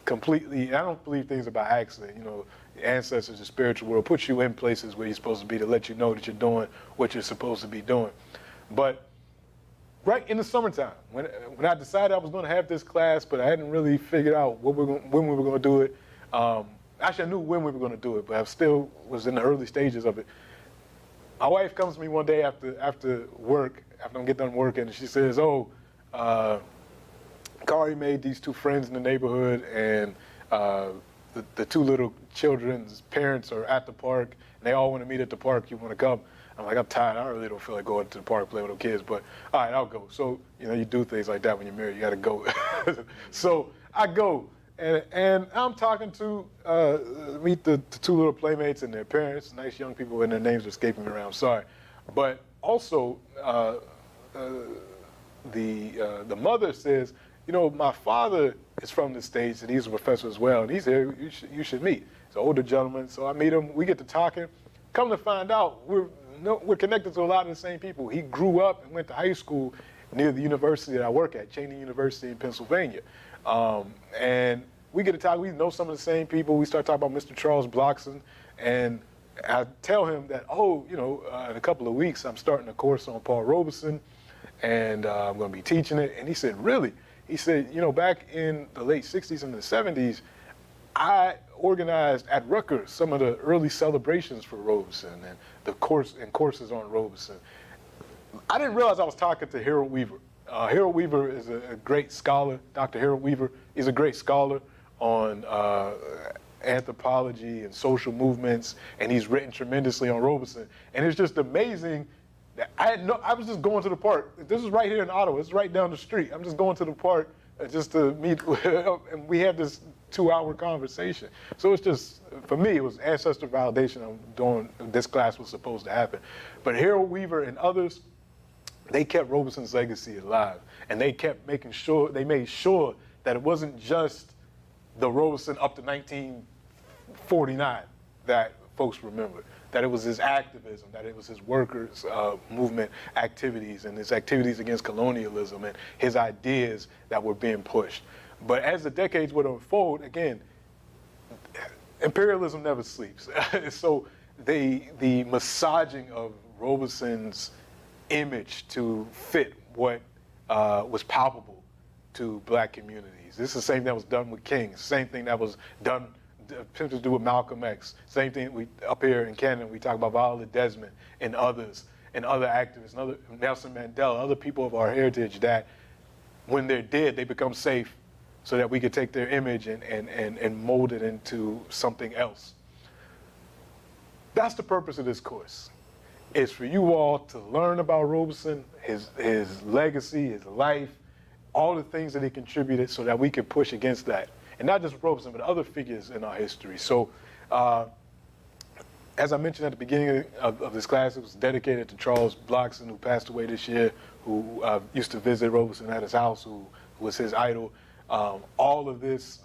B: Completely, I don't believe things about accident. You know, ancestors, the spiritual world puts you in places where you're supposed to be to let you know that you're doing what you're supposed to be doing. But right in the summertime, when I decided I was going to have this class, but I hadn't really figured out when we were going to do it. Actually, I knew when we were going to do it, but I still was in the early stages of it. My wife comes to me one day after work, after I get done working, and she says, "Oh, Kari made these two friends in the neighborhood, and the two little children's parents are at the park, and they all want to meet at the park. You want to come?" I'm like, "I'm tired. I really don't feel like going to the park playing with the kids, but all right, I'll go." So, you know, you do things like that when you're married. You got to go. So I go, and I'm talking to meet the two little playmates and their parents, nice young people, and their names are escaping me around. I'm sorry, but also the mother says, "You know, my father is from the States, and he's a professor as well, and he's here. You should meet." He's an older gentleman, so I meet him. We get to talking. Come to find out, we're connected to a lot of the same people. He grew up and went to high school near the university that I work at, Cheney University in Pennsylvania. And we get to talk. We know some of the same people. We start talking about Mr. Charles Blockson, and I tell him that, "Oh, you know, in a couple of weeks, I'm starting a course on Paul Robeson, and I'm going to be teaching it." And he said, "Really?" He said, "You know, back in the late 60s and the 70s, I organized at Rutgers some of the early celebrations for Robeson and courses on Robeson." I didn't realize I was talking to Harold Weaver. Harold Weaver is a great scholar. Dr. Harold Weaver is a great scholar on anthropology and social movements, and he's written tremendously on Robeson. And it's just amazing I was just going to the park. This is right here in Ottawa. It's right down the street. I'm just going to the park just to meet, and we had this 2-hour conversation. So it's just, for me, it was ancestor validation. I'm doing, this class was supposed to happen. But Harold Weaver and others, they kept Robeson's legacy alive. And they kept making sure, they made sure that it wasn't just the Robeson up to 1949 that folks remember, that it was his activism, that it was his workers' movement activities and his activities against colonialism and his ideas that were being pushed. But as the decades would unfold, again, imperialism never sleeps. So the massaging of Robeson's image to fit what was palpable to black communities. This is the same that was done with King, same thing that was done, attempted to do with Malcolm X, same thing we up here in Canada, we talk about Viola Desmond and others, and other activists, and other, Nelson Mandela, other people of our heritage that when they're dead, they become safe so that we could take their image and mold it into something else. That's the purpose of this course. It's for you all to learn about Robeson, his legacy, his life, all the things that he contributed so that we can push against that. And not just Robeson, but other figures in our history. So, as I mentioned at the beginning of this class, it was dedicated to Charles Blockson, who passed away this year, who used to visit Robeson at his house, who was his idol. All of this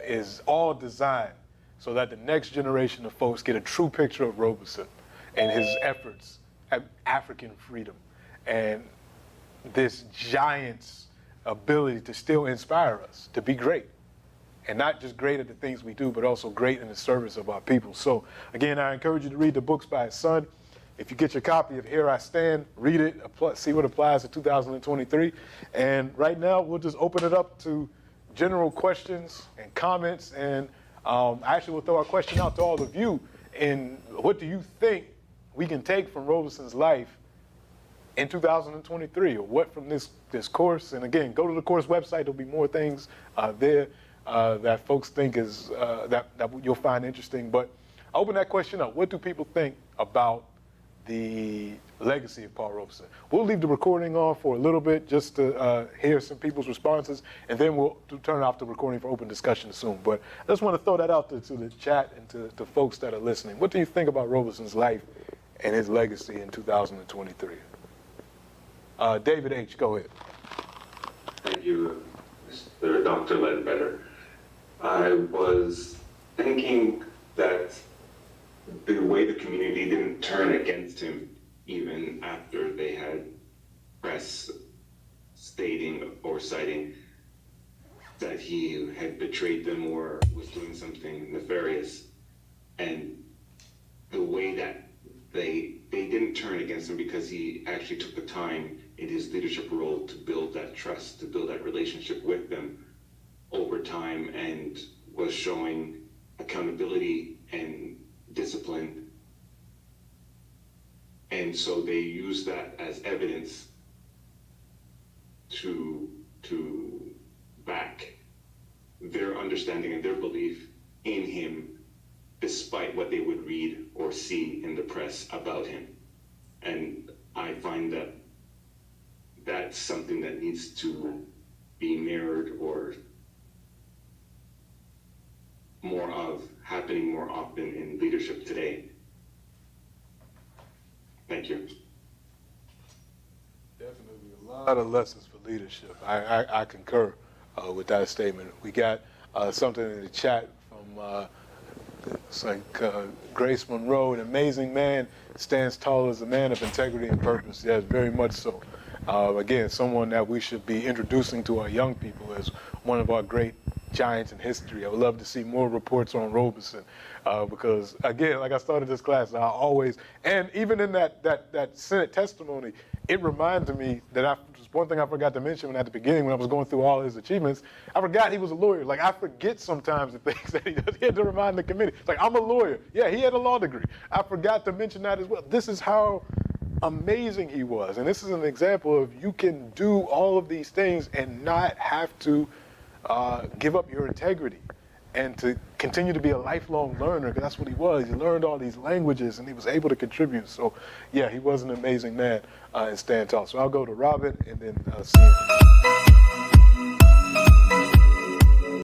B: is all designed so that the next generation of folks get a true picture of Robeson and his efforts at African freedom and this giant's ability to still inspire us to be great. And not just great at the things we do, but also great in the service of our people. So again, I encourage you to read the books by his son. If you get your copy of Here I Stand, read it, see what applies to 2023. And right now, we'll just open it up to general questions and comments. And actually, we'll throw our question out to all of you. And what do you think we can take from Robeson's life in 2023, or what from this course? And again, go to the course website. There'll be more things there that folks think is that you'll find interesting. But I open that question up. What do people think about the legacy of Paul Robeson? We'll leave the recording on for a little bit just to hear some people's responses, and then we'll turn off the recording for open discussion soon. But I just want to throw that out to the chat and to folks that are listening. What do you think about Robeson's life and his legacy in 2023? David H., go ahead.
J: Thank you, Mr. Dr. Ledbetter. I was thinking that the way the community didn't turn against him even after they had press stating or citing that he had betrayed them or was doing something nefarious, and the way that they didn't turn against him because he actually took the time in his leadership role to build that trust, to build that relationship with them over time, and was showing accountability and discipline. And so they used that as evidence to back their understanding and their belief in him, despite what they would read or see in the press about him. And I find that that's something that needs to be mirrored or more of happening more often in leadership today. Thank you.
B: Definitely a lot of lessons for leadership. I concur with that statement. We got something in the chat from it's like Grace Monroe, an amazing man, stands tall as a man of integrity and purpose. Yes, very much so. Again, someone that we should be introducing to our young people as one of our great giants in history. I would love to see more reports on Robeson because, again, like I started this class, I always, and even in that Senate testimony, it reminded me that one thing I forgot to mention at the beginning when I was going through all his achievements, I forgot he was a lawyer. Like, I forget sometimes the things that he does. He had to remind the committee. It's like, I'm a lawyer. Yeah, he had a law degree. I forgot to mention that as well. This is how amazing he was. And this is an example of you can do all of these things and not have to give up your integrity and to continue to be a lifelong learner, because that's what he was. He learned all these languages, and he was able to contribute. So, yeah, he was an amazing man, and stand tall. So I'll go to Robin, and then CM.